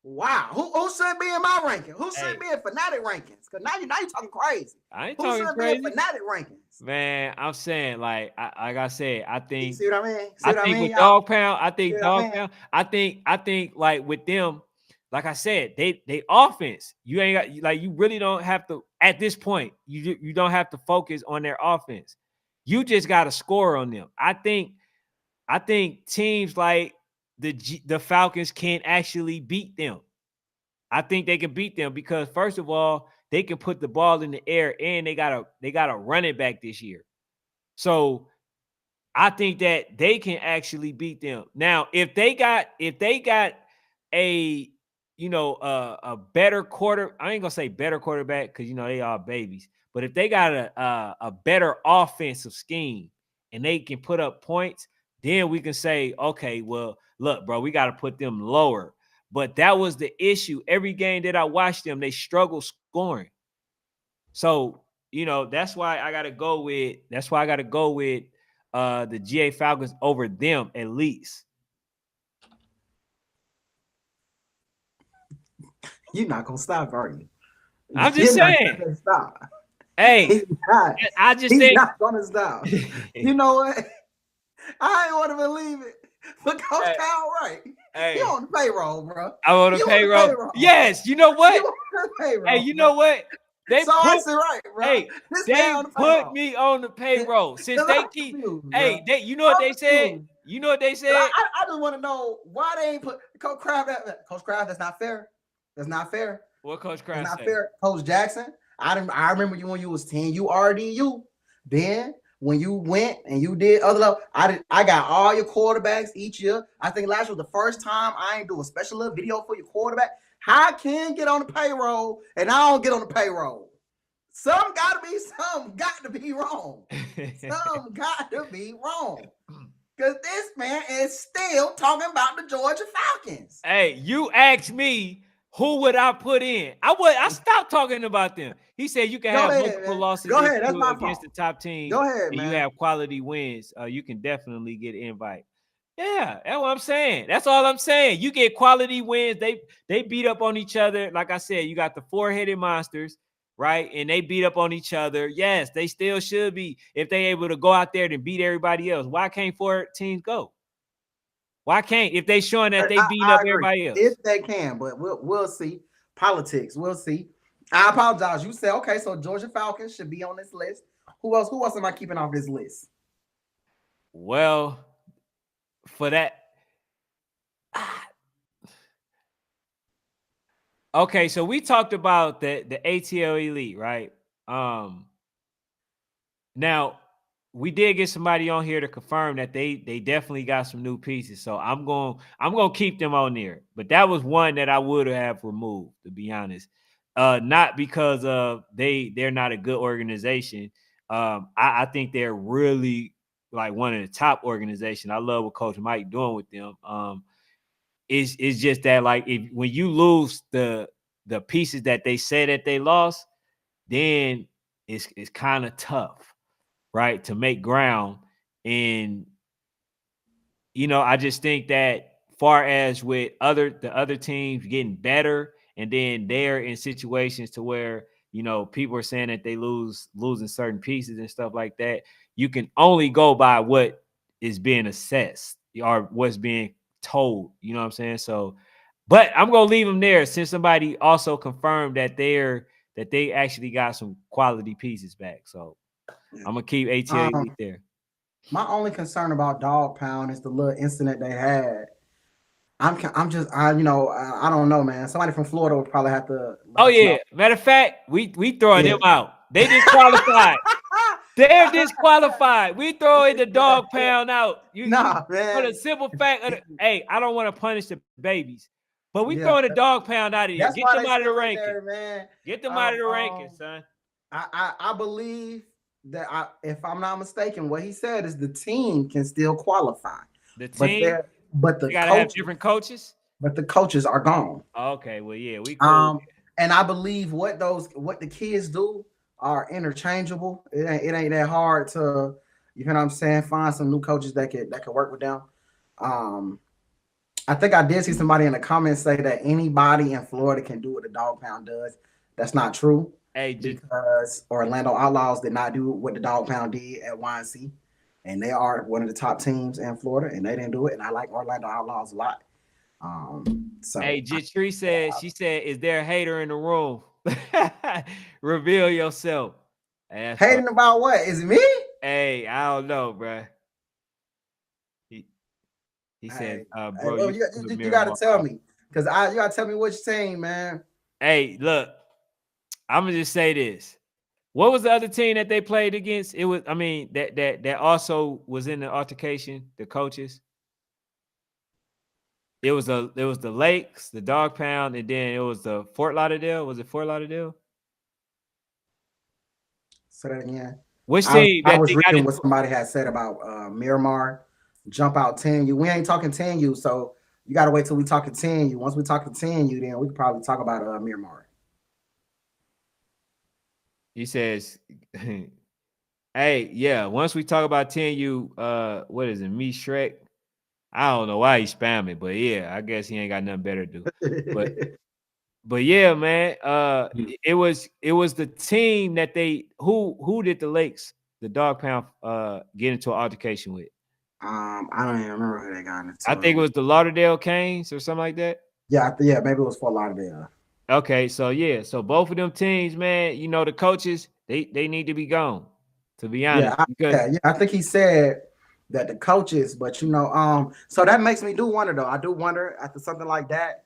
Wow, who should be in my ranking? Who should be in Phanatic rankings? Because now you're talking crazy. I ain't talking crazy. Who should be in Phanatic rankings? Man, I'm saying, like I said, I think. You see what I mean? I think with dog pound. I think dog pound. I think like with them, like I said, they offense. You ain't got you really don't have to at this point. You don't have to focus on their offense. You just got to score on them. I think teams like the Falcons can actually beat them. I think they can beat them because, first of all, they can put the ball in the air, and they got a running back this year. So I think that they can actually beat them. Now, if they got a a better I ain't gonna say better quarterback because they are babies, but if they got a better offensive scheme and they can put up points, then we can say, okay, well, look, bro, we got to put them lower. But that was the issue. Every game that I watched them, they struggle scoring. So, that's why I got to go with the GA Falcons over them at least. You're not gonna stop, are you? I'm just saying. Not gonna stop. Hey, I just think he's not gonna stop. You know what? I ain't want to believe it. But Coach Kyle, right? You on the payroll, bro. I'm on the payroll. Yes, you know what? You on the payroll, hey, you know what? They bro. Hey, they put me on the payroll since they keep. You know what they said? You know what they said? I just want to know why they ain't put Coach Kraft. Coach Kraft, that's not fair. That's not fair. What Coach Kraft That's not fair. Coach Jackson, I remember you when you was 10. You RDU. Then when you went and you did other level, I got all your quarterbacks each year. I think last year was the first time I ain't do a special little video for your quarterback. How can get on the payroll and I don't get on the payroll? Some got to be wrong. Some got to be wrong. Because this man is still talking about the Georgia Falcons. Hey, you asked me who would I put in. I stopped talking about them. He said you can have multiple losses against the top team. Go ahead, man. You have quality wins. You can definitely get an invite. Yeah, that's what I'm saying. That's all I'm saying. You get quality wins. They beat up on each other. Like I said, you got the 4-headed monsters, right? And they beat up on each other. Yes, they still should be if they able to go out there and beat everybody else. Why can't 4 teams go? Why can't if they showing that they beat up everybody else? If they can, but we'll see. Politics, we'll see. I apologize. You said okay, so Georgia Falcons should be on this list. Who else am I keeping off this list? Well, for that. Okay, so we talked about the ATL Elite, right? Now we did get somebody on here to confirm that they definitely got some new pieces. So I'm gonna keep them on there. But that was one that I would have removed, to be honest. Not because of they're not a good organization. I think they're really like one of the top organizations. I love what Coach Mike doing with them. It's just that like when you lose the pieces that they say that they lost, then it's kind of tough. right, to make ground. And I just think that far as with the other teams getting better, and then they're in situations to where people are saying that they losing certain pieces and stuff like that. You can only go by what is being assessed or what's being told. You know what I'm saying? So, but I'm gonna leave them there since somebody also confirmed that they actually got some quality pieces back. So I'm gonna keep ATL Elite there. My only concern about Dog Pound is the little incident they had. I don't know, man. Somebody from Florida would probably have to let Oh us yeah. know. Matter of fact, we throwing Yeah. them out. They disqualified. They're disqualified. We throwing the Dog Pound out. You Nah, for the man. simple fact of hey, I don't want to punish the babies, but we Yeah, throwing the Dog Pound out of here. that's Get why them they out of the still in ranking. there, man. Get them out of Um, the ranking, um, son. I believe that if I'm not mistaken, what he said is the team can still qualify, The but team, they the gotta have coaches, different coaches. but the coaches are gone. Okay, well, yeah, we cool. Um, and I believe what the kids do are interchangeable. It ain't that hard to, you know what I'm saying, find some new coaches that could work with them. Um, I think I did see somebody in the comments say that anybody in Florida can do what the Dog Pound does. That's not true Hey, because Orlando Outlaws did not do what the Dog Pound did at YNC, and they are one of the top teams in Florida, and they didn't do it. And I like Orlando Outlaws a lot. So Jitri said, she said, is there a hater in the room? Reveal yourself. Hey, that's fun. hating about what? Is it me? Hey, I don't know, bro. He, he said, bro, Well, you you, put you, you mirror got to more tell out. me because you got to tell me which team, man. Hey, look, I'm gonna just say this. What was the other team that they played against? It was, I mean, that also was in the altercation, the coaches. It was the Lakes, the Dog Pound, and then it was the Fort Lauderdale. Was it Fort Lauderdale? Say that again. Which I team I that was they got reading into? what somebody had said about Miramar jump out 10U. We ain't talking 10U, so you got to wait till we talking 10U. Once we talking 10U, then we can probably talk about Miramar. He says, hey, yeah, once we talk about 10U, what is it, me Shrek? I don't know why he's spamming, but yeah, I guess he ain't got nothing better to do. But yeah, man, it was the team that they who did the Lakes, the Dog Pound get into an altercation with. I don't even remember who they got I into it think it with. was the Lauderdale Canes or something like that. Yeah, yeah, maybe it was Fort Lauderdale. Okay, so yeah, so both of them teams, man, the coaches, they need to be gone, to be honest, because Yeah. I think he said that the coaches, but so that makes me do wonder though. I do wonder after something like that,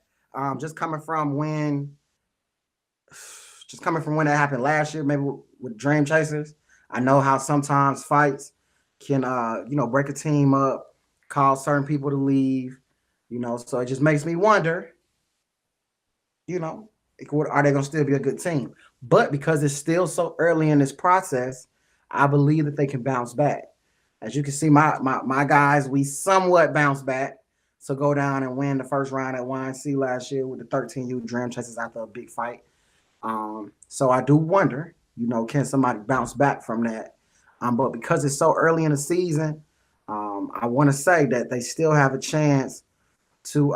just coming from when that happened last year, maybe with Dream Chasers. I know how sometimes fights can break a team up, cause certain people to leave, so it just makes me wonder, you know, are they gonna still be a good team? But because it's still so early in this process, I believe that they can bounce back. As you can see, my guys, we somewhat bounce back. So go down and win the first round at YNC last year with the 13U Dream Chasers after a big fight. So I do wonder, can somebody bounce back from that? But because it's so early in the season, I want to say that they still have a chance to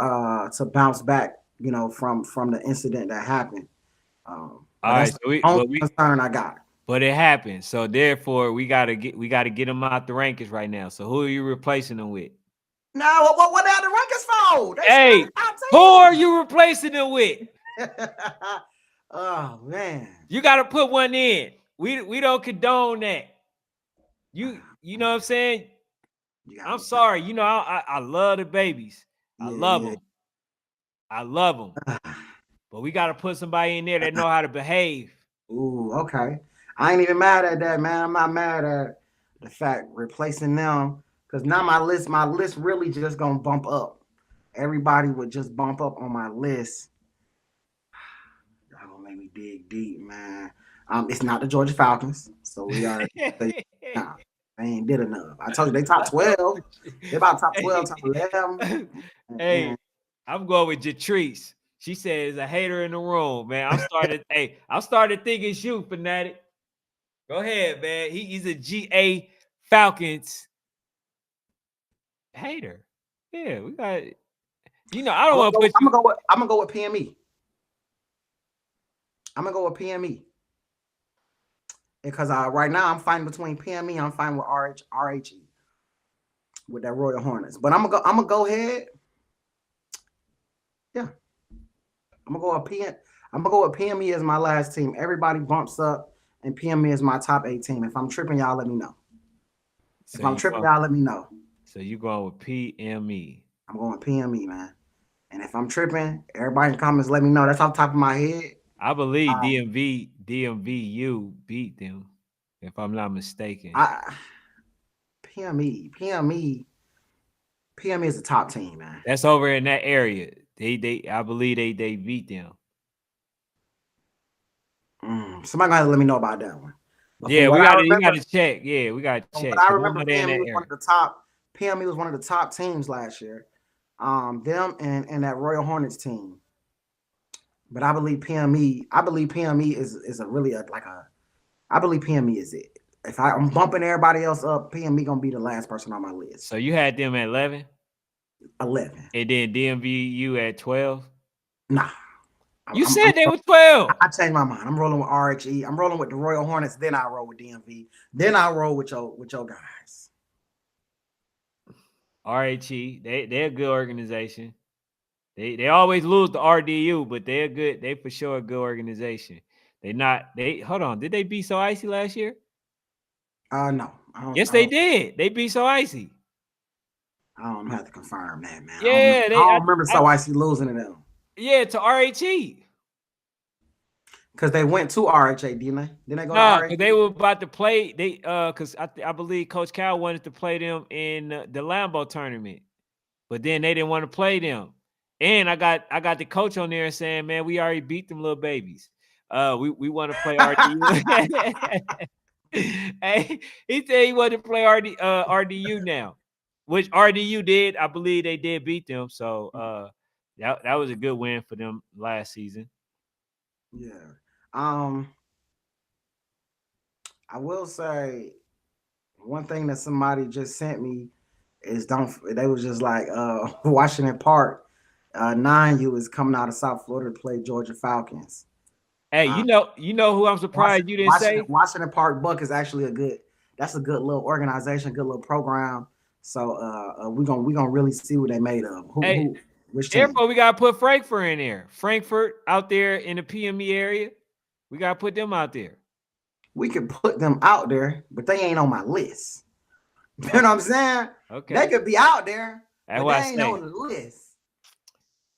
bounce back, from the incident that happened. But all that's right, the so we only concern I got. but it happened. So therefore we gotta get them out the rankings right now. So who are you replacing them with? No, what are the Ruckus for? They still Hey, the top who are team. you replacing them with? Oh man. You gotta put one in. We don't condone that. You know what I'm saying? You got I'm me. sorry. I love the babies. I Yeah, love yeah. them. I love them. But we gotta put somebody in there that know how to behave. Ooh, okay. I ain't even mad at that, man. I'm not mad at the fact replacing them because now my list really just gonna bump up. Everybody would just bump up on my list. Y'all gonna make me dig deep, man. It's not the Georgia Falcons, so we are. Nah, they ain't did enough. I told you they top 12. They about top 12, top 11. Hey, I'm going with Jatrice. She says a hater in the room, man. I'm started thinking you, Phanatic. Go ahead, man. He's a GA Falcons hater. Yeah, we got. I don't want to put you. I'm gonna go with PME. I'm gonna go with PME because right now I'm fighting between PME. I'm fighting with RHE with that Royal Hornets. But I'm gonna go ahead. Yeah, I'm gonna go with PM. I'm gonna go with PME as my last team. Everybody bumps up, and PME is my top 8 team. If I'm tripping, y'all let me know. If I'm tripping, y'all let me know. So you going with PME? I'm going with PME, man. And if I'm tripping, everybody in the comments let me know. That's off the top of my head. I believe DMVU beat them, if I'm not mistaken. PME is the top team, man. That's over in that area. I believe they beat them. Somebody gotta let me know about that one. But yeah, you gotta check. Yeah, we gotta check. But I remember PME was one of the top. PME was one of the top teams last year. Them and that Royal Hornets team. But I believe PME. I believe PME is a really I believe PME is it. If I'm bumping everybody else up, PME gonna be the last person on my list. So you had them at 11? 11. And then DMVU at 12? Nah. You said they were 12. I changed my mind. I'm rolling with RHE. I'm rolling with the Royal Hornets. Then I roll with DMV. Then I roll with your guys. RHE. They're a good organization. They always lose to RDU, but they're good. They for sure a good organization. Hold on. Did they beat So Icy last year? No. Yes, they did. They beat So Icy. I don't have to confirm that, man. Yeah, I don't remember So Icy losing to them. Yeah, to RHE. Because they went to RHA, didn't they? Didn't they go to RHA? They were about to play. Because I believe Coach Cal wanted to play them in the Lambeau tournament, but then they didn't want to play them. And I got the coach on there saying, "Man, we already beat them little babies. We want to play RDU." Hey, he said he wanted to play RDU now, which RDU did. I believe they did beat them. So that was a good win for them last season. Yeah. I will say one thing that somebody just sent me is they was just like Washington Park 9U is coming out of South Florida to play Georgia Falcons. Hey, you know who I'm surprised you didn't say? Washington Park Buck is actually a good little organization, good little program. So we're gonna really see what they made of. Which team? Therefore, we gotta put Frankfurt in there. Frankfurt out there in the PME area. We gotta put them out there. We could put them out there, but they ain't on my list. You know what I'm saying? Okay. They could be out there, but they ain't on the list.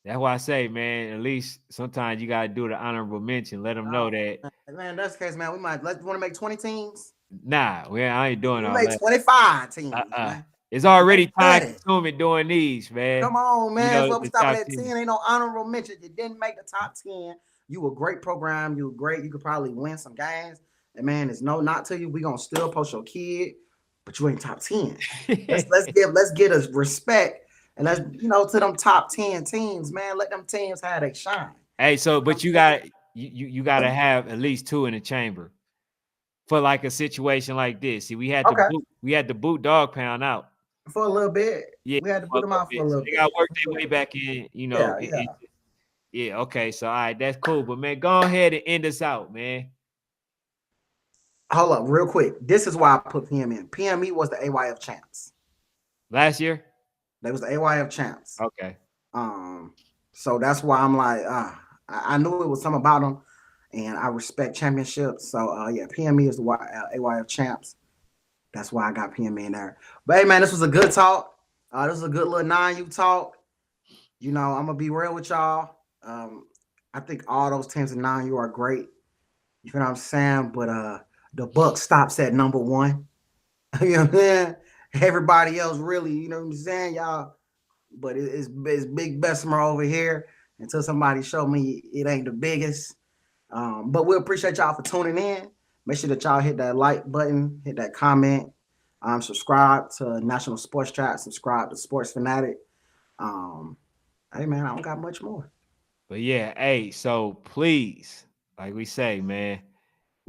That's why I say, man, at least sometimes you gotta do the honorable mention. Let them know that. Man, that's the case, man. We might want to make 20 teams. Nah, I ain't doing all that. Make 25 teams. Man. It's already time consuming doing these, man. Come on, man. So we stopping at 10. Ain't no honorable mention. You didn't make the top 10. You a great program. You were great. You could probably win some games. And man, it's no not to you. We gonna still post your kid, but you ain't top 10. let's get us respect. And let's, to them top 10 teams, man, let them teams have their shine. Hey, so but you gotta have at least 2 in the chamber for like a situation like this. See, we had to boot Dog Pound out for a little bit. Yeah, we had to put them out for a little bit. They got to work their way back in, Yeah, okay. So all right, that's cool. But man, go ahead and end us out, man. Hold up, real quick. This is why I put PM in. PME was the AYF champs. Last year? They was the AYF champs. Okay. So that's why I'm like, I knew it was something about them, and I respect championships. So yeah, PME is the AYF champs. That's why I got PME in there. But hey, man, this was a good talk. This was a good little 9U talk. I'm gonna be real with y'all. I think all those teams in 9U are great. You know what I'm saying? But the buck stops at number 1. You know what I'm saying? Everybody else really, you know what I'm saying, y'all. But it's Big Bessemer over here until somebody show me it ain't the biggest. But we appreciate y'all for tuning in. Make sure that y'all hit that like button, hit that comment, subscribe to National Sports Chat, subscribe to Sports Phanatic. Hey man, I don't got much more. But yeah, hey, so please, like we say, man,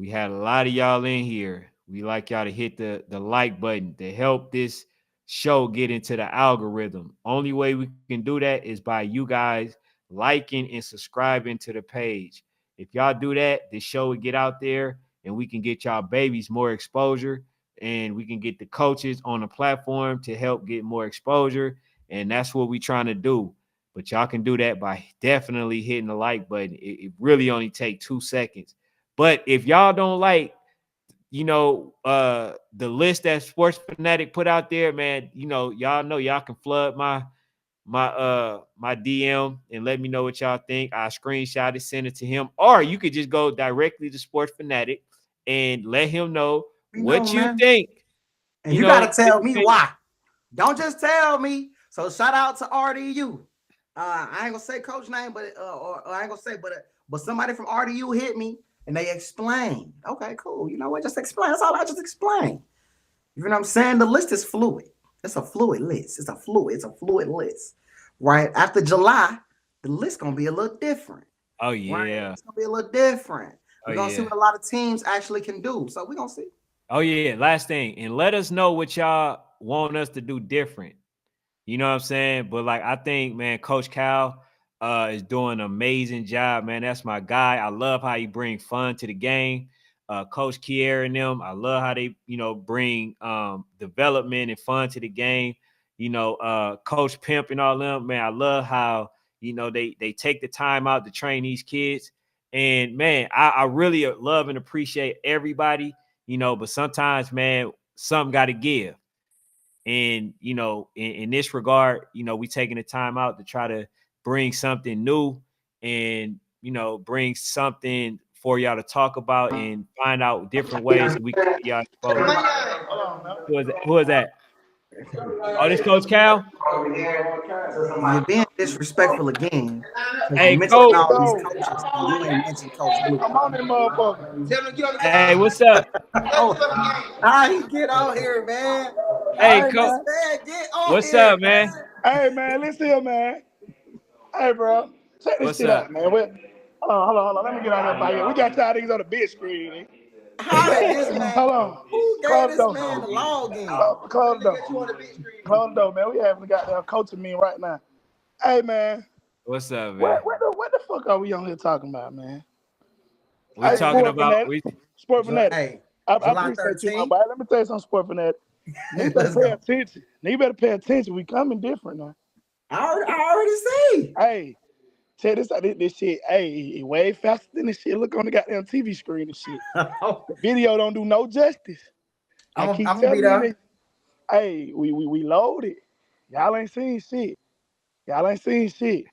We had a lot of y'all in here. We like y'all to hit the like button to help this show get into the algorithm. Only way we can do that is by you guys liking and subscribing to the page. If y'all do that, the show will get out there and we can get y'all babies more exposure and we can get the coaches on the platform to help get more exposure. And that's what we're trying to do. But y'all can do that by definitely hitting the like button. It really only takes 2 seconds. But if y'all don't like, the list that Sports Fanatic put out there, man, y'all know y'all can flood my DM and let me know what y'all think. I screenshot it, send it to him, or you could just go directly to Sports Fanatic and let him know We know, what you man. think. And you gotta tell me why. Don't just tell me. So shout out to RDU. I ain't gonna say coach name, but or I ain't gonna say, but somebody from RDU hit me and they explained. Okay, cool. You know what? Just explain. That's all I just explain. You know what I'm saying? The list is fluid. It's a fluid list. It's a fluid list. Right? After July, the list gonna be a little different. Oh Right? yeah. It's gonna be a little different. Oh We're gonna see yeah. what a lot of teams actually can do. So we're gonna see. Oh yeah. Last thing, and let us know what y'all want us to do different. You know what I'm saying? But like I think, man, Coach Cal is doing an amazing job, man. That's my guy. I love how he brings fun to the game. Coach Kier and them, I love how they, bring development and fun to the game. Coach Pimp and all them, man. I love how they take the time out to train these kids. And man, I really love and appreciate everybody. But sometimes, man, something got to give. And in this regard, we taking the time out to try to bring something new and bring something for y'all to talk about and find out different ways that we can get y'all exposed. Who is that? Oh, this Coach Cal. You're being disrespectful again because you Hey, mentioned Coach. all these coaches and you ain't mentioned Coach Blue. I'm on that motherfucker. Tell him to get on the Hey, game. what's up? Oh, how he get on here, man? Hey, Hey, Coach. This man. man get on What's here, up, man. man? Hey, man. Listen here, man. Hey, bro. Check this What's shit up? out, man. Hold on. Let me get on that here. We got y'all niggas on the big screen. How did this man? Hold on. Who gave Close the this door. man the login? Close the door. Close the door, man. We having got a coaching meeting right now. Hey, man. What's up, man? What the fuck are we on here talking about, man? We Hey, Hey, talking Sport about Fanatic. Sport Fanatic. Hey, I July appreciate you, my 13th. boy. Let me tell you something, Sport Fanatic. Nigga better Let's pay go. attention. Nigga better pay attention. We coming different now. I already see. Hey, check this out. This shit, hey, it way faster than this shit. Look on the goddamn TV screen and shit. The video don't do no justice. I I'm keep gonna be telling you there. this. Hey, we loaded. Y'all ain't seen shit. Y'all ain't seen shit.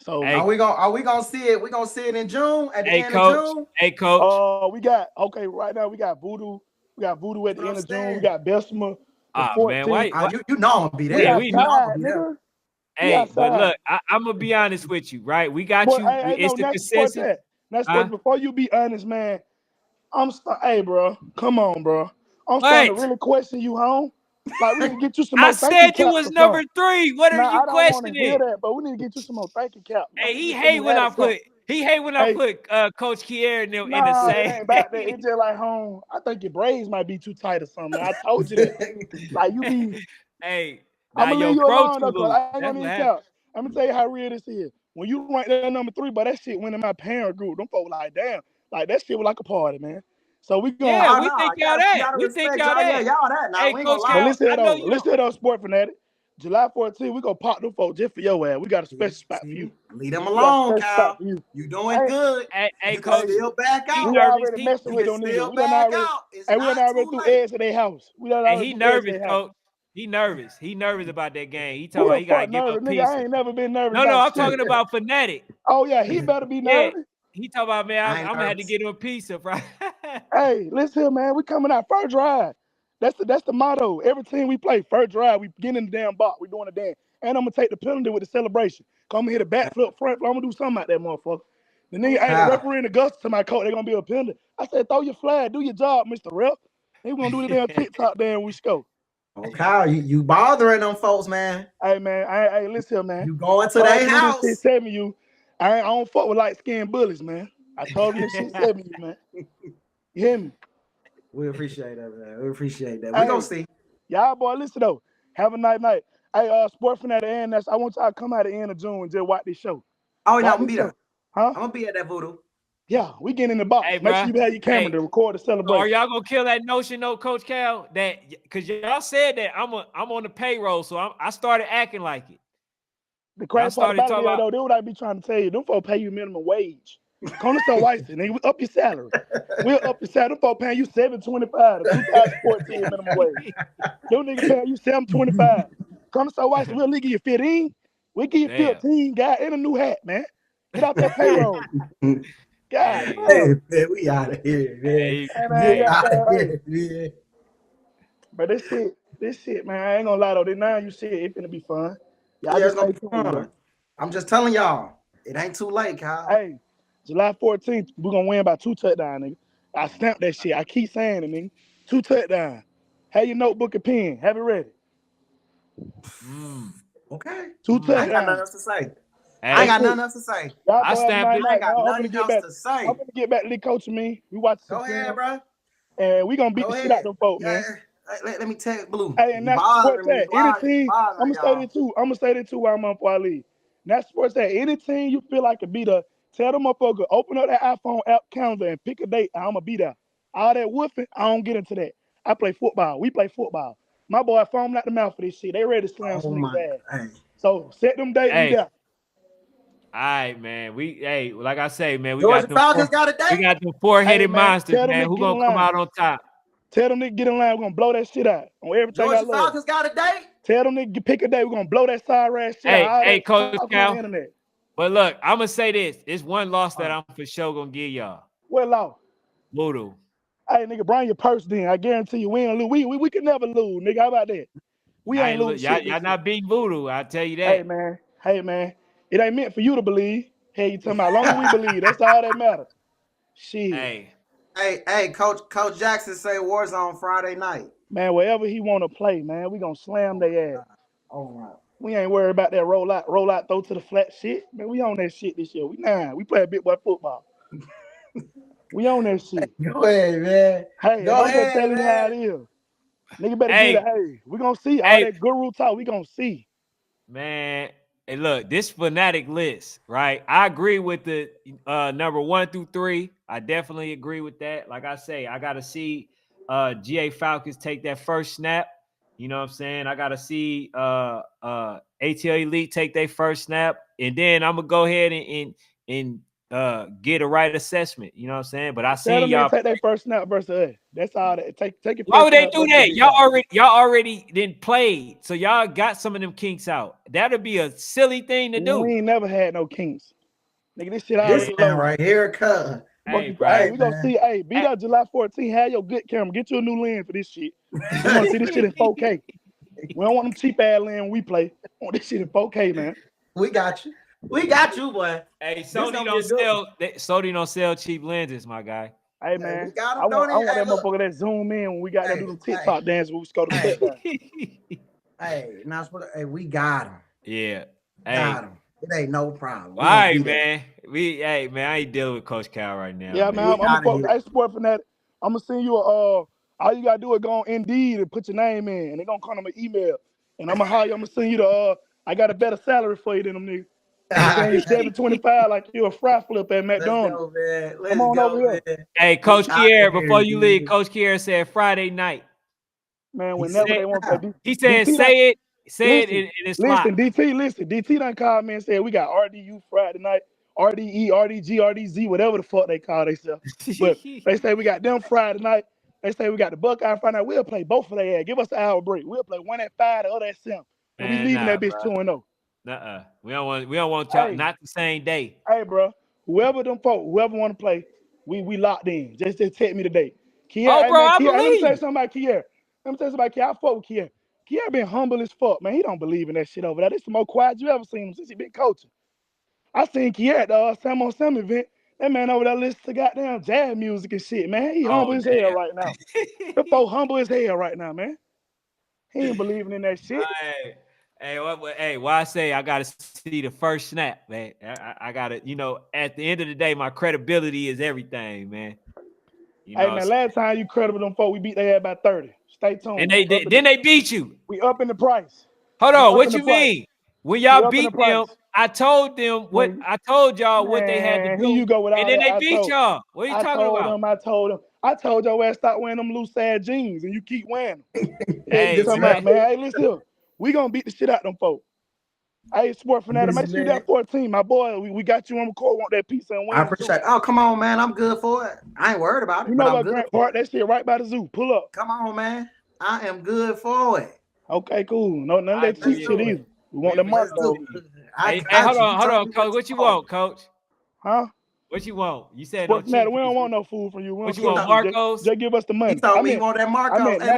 So, hey, Are we gonna see it? We gonna see it in June at the hey, end of Coach. June. Hey, Coach. we got okay right now. We got Voodoo. We got Voodoo at That's the what I'm end of June. We saying. got Bessemer the Ah, man, 14th. why? You know I'm gonna be We We, there. we, You know I'm outside, gonna be there. nigga. We Hey, but outside. look, I'm gonna be honest with you, right? We got Sport, you. hey, It's no, the next sports consensus, that. Next huh? sports. Before you be honest, man. Hey, bro. Come on, bro. I'm starting to What? really question you, home. Like we need to get you some I more thinking said you caps was or something. number 3. What are Nah, you I don't want to hear questioning? that, but we need to get you some more thinking cap. Hey, he You feel hate me? when Add I something. put he hate when I Hey, put Coach Kier in the nah, it same. ain't about that. It's just like home. I think your braids might be too tight or something. Man. I told you that. Like you be. Hey, I'm now gonna your leave you fro alone too though, cause loose. I ain't That's gonna what even happened. count. I'm gonna tell you how real this is. When you rank that number 3, but that shit went in my parent group. Them folks like, damn, like that shit was like a party, man. So we gonna. Yeah, Oh we no, think y'all you that. gotta We think respect y'all y'all. Yeah, that. y'all that now. Hey, We ain't gonna Coach But lie. Cal, listen here I know though. you don't. Listen here though, Sport Fanatic. July 14th, we gonna pop them folks just for your ass. We got a special spot for you. Leave them We got a alone, special spot Cal. for you. You doing Hey, good. Hey, You can Coach, still back he we out. nervous. already messing You with can them niggas. still We done back already, out. It's and we done not already too threw late. eggs at their house. We done And already he threw eggs nervous, at their house. Coach. He nervous. He nervous about that game. He talking Who about the he gotta fuck give nervous, up nigga? I pizza. ain't never been nervous No, about I'm shit. talking about Phanatic. Oh yeah, he better be Yeah, nervous. he talking about, man, I I'm ain't gonna have to nervous. get him a pizza, right? Hey, listen here, man. We coming out first drive. That's the motto. Every team we play, first drive, we get in the damn box. We doing a dance. And I'm gonna take the penalty with the celebration. Come hit a backflip, front flip. I'm gonna do something out that motherfucker. The nigga, hey, the Cal. referee in the guts to my coach, they gonna be a penalty. I said, throw your flag, do your job, Mr. Rep. They gonna do the damn TikTok damn we score. Oh, Cal, you bothering them folks, man. Hey man, hey, listen here, man. You going I to told their you when this shit house. 7 you. I don't fuck with light skinned bullies, man. I told you this shit 7 you, man. You hear me? We appreciate that, man. We appreciate that. We Hey, gonna see. y'all boy, listen though. Have a night night. Hey, Sports Fanatic and I want y'all to come out at the end of June and just watch this show. Oh yeah, Watch I'm gonna this be show. there. Huh? I'm gonna be at that voodoo. Yeah, we get in the box. Hey, Make sure bro. you have your camera Hey, to record the so are celebration. y'all gonna kill that notion, though, Coach Cal? That because y'all said that I'm on the payroll, so I started acting like it. The Y'all crazy part started about it talking is, about. though, this what I be trying to tell you. Them folks pay you minimum wage. Come to Weiss, nigga, we up your salary. We'll up your salary. Them folks paying you $7.25 to 2014 minimum wage. Them nigga paying you $7.25. Come to Weiss, we'll give you 15. We give you Damn. 15, guy, and a new hat, man. Get off that payroll. God Hey, damn. Man, we out of here, man. hey, Hey, man, Get hey, out goddamn, of hey. here, man. But this shit, man, I ain't gonna lie though. This 9U shit, it finna be fun. Y'all Yeah, it's just gonna stay be tuned, bro. fun. I'm just telling y'all, it ain't too late, Kyle. Hey, July 14th, we're gonna win by 2 touchdowns, nigga. I stamped that shit. I keep saying it, nigga. 2 touchdowns. Have your notebook and pen. Have it ready. Okay. 2 I ain't got nothing touchdowns. else to say. I ain't That's hey, got it. nothing else to say. Y'all I boy have a stamped nice it. I ain't night, man. got I'm nothing gonna get else back. to I'm say. gonna get back to the coach and me. We watch some Go ahead, film, bro. and we gonna beat Go the shit out ahead. them folk, Yeah, man. let me tell you, Blue. Hey, and You that's the sports bothering me. at. Any team, I'm Bothering gonna say y'all. that too. I'm gonna say that too while I'm on before I leave. And that's sports at. Any team you feel like could be the, tell them motherfucker, open up that iPhone app calendar and pick a date. I'm gonna be there. All that woofing, I don't get into that. I play football. We play football. My boy foaming out the mouth for this shit. They ready to slam Oh some niggas my ass. God. So set them date, we Hey, there. all right, man. Hey, like I say, man, we Georgia got them Falcons got a date? we got them Hey four-headed man, monsters, tell them man. niggas Who get in gonna come line. out on top? Tell them niggas get in line. We're gonna blow that shit out on everything I Georgia love. Falcons got a date? Tell them niggas pick a day. We're gonna blow that sorry ass shit out. All Hey, that Coach talking on the Cal. internet. But look, I'm gonna say this. It's one loss that Uh, I'm for sure gonna give y'all. well, law. Voodoo. Hey, nigga, bring your purse then. I guarantee you we ain't lose. We can never lose, nigga. How about that? We Y'all ain't ain't lose y'all, shit y'all this year. not beating Voodoo. I tell you Hey, that. man. Hey, man. It ain't meant for you to believe. Hey, you talking about long as we believe. That's all that matters. Shit. Hey, Hey, Coach Jackson say Warzone Friday night. Man, wherever he want to play, man, we gonna slam their ass. All right. We ain't worried about that roll out, throw to the flat shit. Man, we on that shit this year. We play a big boy football. We on that shit. Go ahead, man. Hey, and Go I'm just ahead, telling you how it man. is. Nigga better get it. hey, Hey, we gonna see all hey, that guru talk. We gonna see. man. Hey, look, this Phanatic list, right? I agree with the number 1 through 3. I definitely agree with that. Like I say, I gotta see GA Falcons take that first snap. You know what I'm saying? I gotta see ATL Elite take their first snap, and then I'm gonna go ahead and get a right assessment. You know what I'm saying? But I Tell seen them niggas y'all. take their first snap versus us. That's all that. Take your Why first would they snap do versus the that? big dog. Y'all already didn't play, so y'all got some of them kinks out. That'd be a silly thing to do. We ain't never had no kinks. Nigga, this shit This Man, already man low. right here, cuz. hey, Hey, bro. we gonna Man. see. Hey, beat Hey, up July 14th. Have your good camera. Get you a new lens for this shit. We want to see this shit in 4K. We don't want them cheap ass lens we play. We want this shit in 4K, man. We got you. We got you, boy. hey, This Sony gonna be a don't good one. sell cheap lenses, my guy. Hey, Hey, we man. got I them, want don't I he? want Hey, that look. motherfucker that zoom in when we got to do Hey, them hey, TikTok dance when we score them hey, touchdowns. hey. Now, hey, we got him. Yeah. Got Hey. him. It ain't no problem. All We gonna right, be there. man. Hey, man, I ain't dealing with Coach Cal right now, Yeah, man. man. We I'm a out of fuck. here. Hey, Sport Fanatic. I'm gonna send you a. All you gotta do is go on Indeed and put your name in, and they gonna come to my email, and I'm gonna hire you. I'm gonna send you the. I got a better salary for you than them niggas. I'm gonna pay you $7.25 like you a fry flip at Let's McDonald's. go, man. Come Let's on over go, here, man. Hey, We Coach out of Kier, here, before you leave, dude. Coach Kier said Friday night. man. He Whenever said Say, they want to now. play he said, DT, done, say it, listen, and it's listen, locked. DT, listen. DT done called me and said we got RDU Friday night, RDE, RDG, RDZ, whatever the fuck they call themselves. But they say we got them Friday night. They say we got the Buckeye Friday night. We'll play both of their ass. Give us an hour break. We'll play one at 5, the other at 7. And we Man, leaving nah, that bitch bro. 2-0. Nuh-uh. We don't want y'all, Hey, not the same day. hey, bro. Whoever them folk, whoever want to play, we locked in. Just text me today. Kier, Oh, hey bro, man, I Kier. Hey, let me tell believe you you. something about Kier. Let me tell you something about Kier. I fuck with Kier. Kier been humble as fuck, man. He don't believe in that shit over there. This the most quiet you ever seen him since he been coaching. I seen Kier at the Sam on Sam event. That man over there listen to goddamn jazz music and shit, man. He humble Oh, as hell right now. damn. The folk humble as hell right now, man. He ain't believing in that shit. Hey, why I say I gotta see the first snap, man. I gotta, at the end of the day, my credibility is everything, man. You Hey know, man, last time you credible them folk, we beat their ass by 30. Stay tuned. and then they beat you. We up in the price. Hold We on, up what in the you price. mean? When We y'all up in the beat them, price. I told them what When I told y'all what they had to man, do, here you go with and all then that. they beat y'all. What are you talking about? I told your ass stop wearing them loose ass jeans, and you keep wearing them. Yeah, you Hey, talking man. about, man? Hey, listen here. We gonna beat the shit out them folks. Hey, Sport Fanatic, make sure you got 14, my boy. We got you on the court. Want that pizza and I wings too. appreciate it. Oh, come on, man. I'm good for it. I ain't worried about it, You but know I'm what, good Grant for Park? it. That shit right by the zoo. Pull up. Come on, man. I am good for it. Okay, cool. No, none of I that agree. cheap shit do it. either. We want the Let's Marco. do it. I Hey, got hold you. You on, told me coach. What you want, coach? Huh? What you want? You said no Sport Fanatic, cheap. we don't want no food from you. We What don't you cheap want, shit. Marcos? Just give us the He money. told me he want that I Marcos. meant Hey,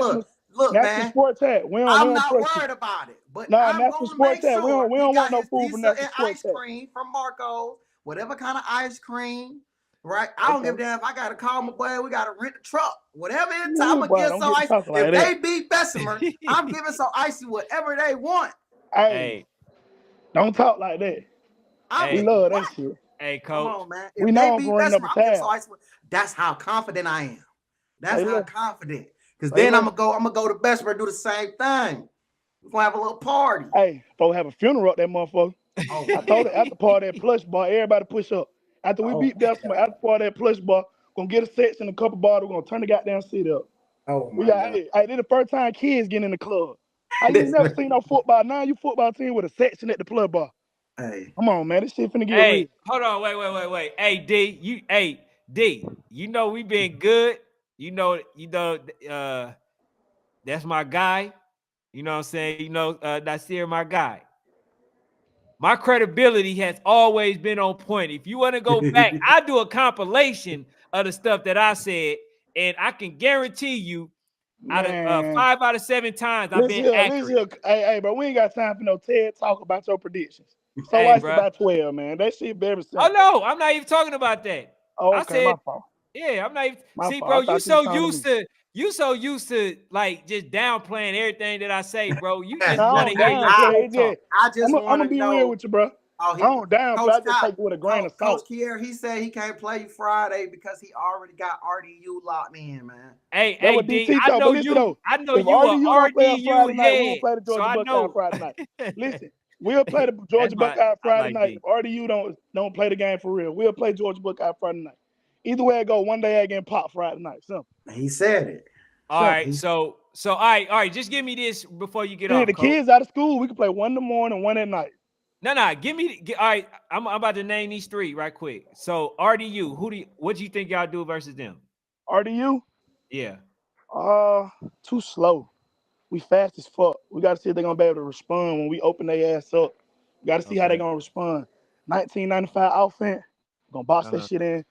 look, National man. Sport Tag. We I'm don't not trust you. worried about it, but Nah, I'm National going to Sport make Tag. sure We he don't want got no his food from pizza National and Sport ice Tag. cream from Marcos, whatever kind of ice cream, right? I don't give a damn if I got to call my boy. We got to rent a truck. Whatever it's, I'm going to Boy, get don't some get to ice. talking like If that. they beat Bessemer, I'm giving some icy whatever they want. Hey, don't talk like that. We love that shit. Hey, Come coach. on, man. We If they known beat for running up Bessemer, a I'm giving some tab. ice. That's how confident I am. That's Say how less. confident. Because Say then I'm less. gonna go to Bessemer and do the same thing. We're gonna have a little party. Hey, folks have a funeral up that motherfucker. Oh, I told it after part of that plush bar, everybody push up. After we beat Bessemer, after part of that plush bar, gonna get a section, a couple bars, we're gonna turn the goddamn city up. oh We my got, God. hey, this the first time kids getting in the club. I ain't This never man. seen no football. Now you football team with a section at the plug bar. Hey. Come on, man. This shit finna get real. Hey, hold on, wait. Hey, D, you know we been good. That's my guy. You know what I'm saying? Nasir, my guy. My credibility has always been on point. If you want to go back, I do a compilation of the stuff that I said, and I can guarantee you, out of 5 out of 7 times, I've been accurate. Hey, bro, we ain't got time for no TED talk about your predictions. So Hey, ice bro. about 12, man. That shit very simple. Oh no, I'm not even talking about that. Oh, I okay, said, my fault. yeah, I'm not even. My See, fault. bro, I thought you was talking to me. you so used to like just downplaying everything that I say, bro. You Yes, just No, I want to don't hear your downplay shit it. talk. I just I'm want gonna to be real know. with you, bro. Oh, I don't downplay. I just take it with a grain of Coach salt. Kier, he said he can't play you Friday because he already got RDU locked in, man. That's Hey, what D, DT told. But listen though, I know if you a RDU don't play on RDU Friday night, we head, don't play the so Georgia I Buckeye know. Friday night. Listen, we'll play the Georgia Buckeye I Friday like night. D. If RDU don't play the game for real, we'll play Georgia Buckeye Friday night. Either way it go, one day I get popped Friday night. Simple. He said it. All right, so all right. Just give me this before you get See, off, the coach. kids out of school, we can play one in the morning, one at night. No. All right. I'm about to name these 3 right quick. So RDU, what do you think y'all do versus them? RDU, Yeah. too slow. We fast as fuck. We gotta see if they're gonna be able to respond when we open their ass up. We gotta see how they're gonna respond. 1995 offense, gonna box that shit in.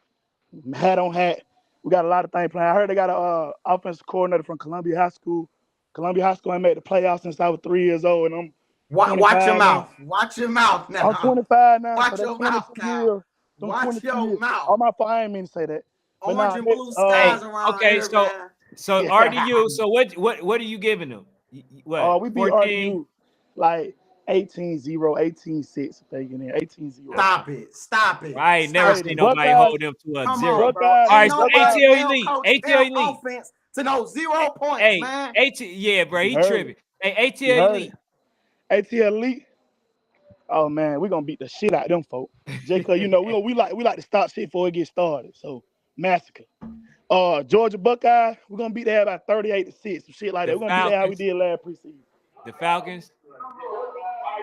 Hat on hat. We got a lot of things playing. I heard they got a offensive coordinator from Columbia High School. Columbia High School ain't made the playoffs since I was 3 years old, and I'm Watch your 25 now. mouth. Watch your mouth now. I'm 25 now, Watch so that your 22 mouth, Kyle. years. Them Watch 22 your years. mouth. Oh, my fault. I ain't mean to say that. But Orange nah, and blue skies around okay, here, man. so RDU. So what are you giving them? What? we beat 14? RDU like 18-0, 18-6 if they get in. 18-0. Stop it. I ain't never Hey, seen the nobody Buckeyes, hold them to a Come 0. on, bro. Buckeyes, All Ain't right, so nobody ATL held Elite. Coach ATL L Elite. offense to no 0 points, Hey, man. yeah, bro, he you heard tripping. it. Hey, You ATL heard Elite. it. ATL Elite. Oh man, we gonna beat the shit out of them folk. Just cause you know we like to stop shit before it gets started. So massacre. Georgia Buckeyes, we're gonna beat that about 38-6, some shit like that. The We're gonna beat that how we Falcons. did last preseason. The Falcons.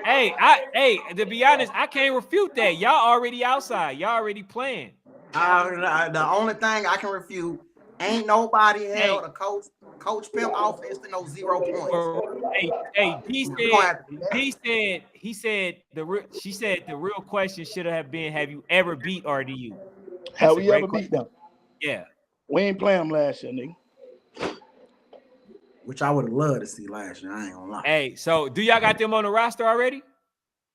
To be honest, I can't refute that. Y'all already outside. Y'all already playing. The only thing I can refute, ain't nobody held a Coach Pimp offense to no 0 points. She said the real question should have been, have you ever beat RDU? Have That's a we great ever question. beat them? Yeah. We ain't playing them last year, nigga. Which I would have loved to see last year. I ain't gonna lie. Hey, so do y'all got them on the roster already?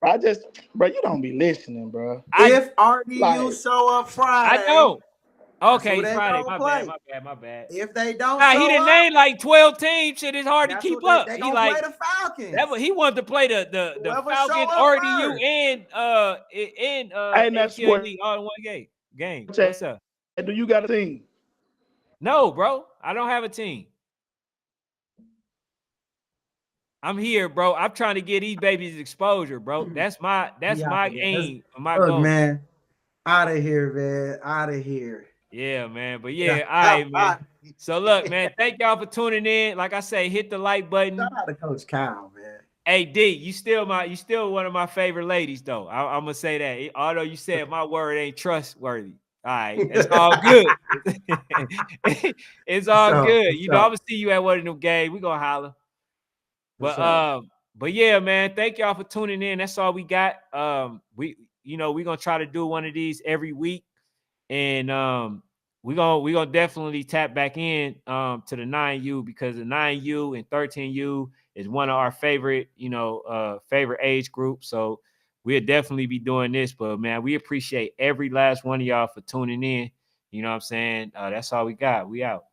Bro, you don't be listening, bro. If RDU show up Friday, I know. Okay, they Friday. gonna My play. my bad. If they don't Nah, show he done up, named like 12 teams. Shit, it's hard to that's keep what up. they He gonna like play the Falcons. he wanted to play the Whoever Falcons, show up RDU, first. and Hey, now ATL sport. Elite all in one game. What's up? Do you got a team? No, bro. I don't have a team. I'm here, bro. I'm trying to get these babies exposure, bro. That's my aim, my Look, goal. man, out of here, man, out of here. Yeah, man. But yeah, all right, man. So look, man, thank y'all for tuning in. Like I say, hit the like button. Shout out to Coach Kyle, man. Hey D, you still one of my favorite ladies, though. I'm gonna say that. Although you said my word ain't trustworthy. All right, it's all good. It's all good. You know, I'm gonna see you at one of them games. We gonna holler. But yeah, man, thank y'all for tuning in. That's all we got. We're gonna try to do one of these every week, and we're gonna definitely tap back in to the 9U, because the 9U and 13U is one of our favorite favorite age groups. So we'll definitely be doing this. But man, we appreciate every last one of y'all for tuning in. You know what I'm saying? That's all we got. We out.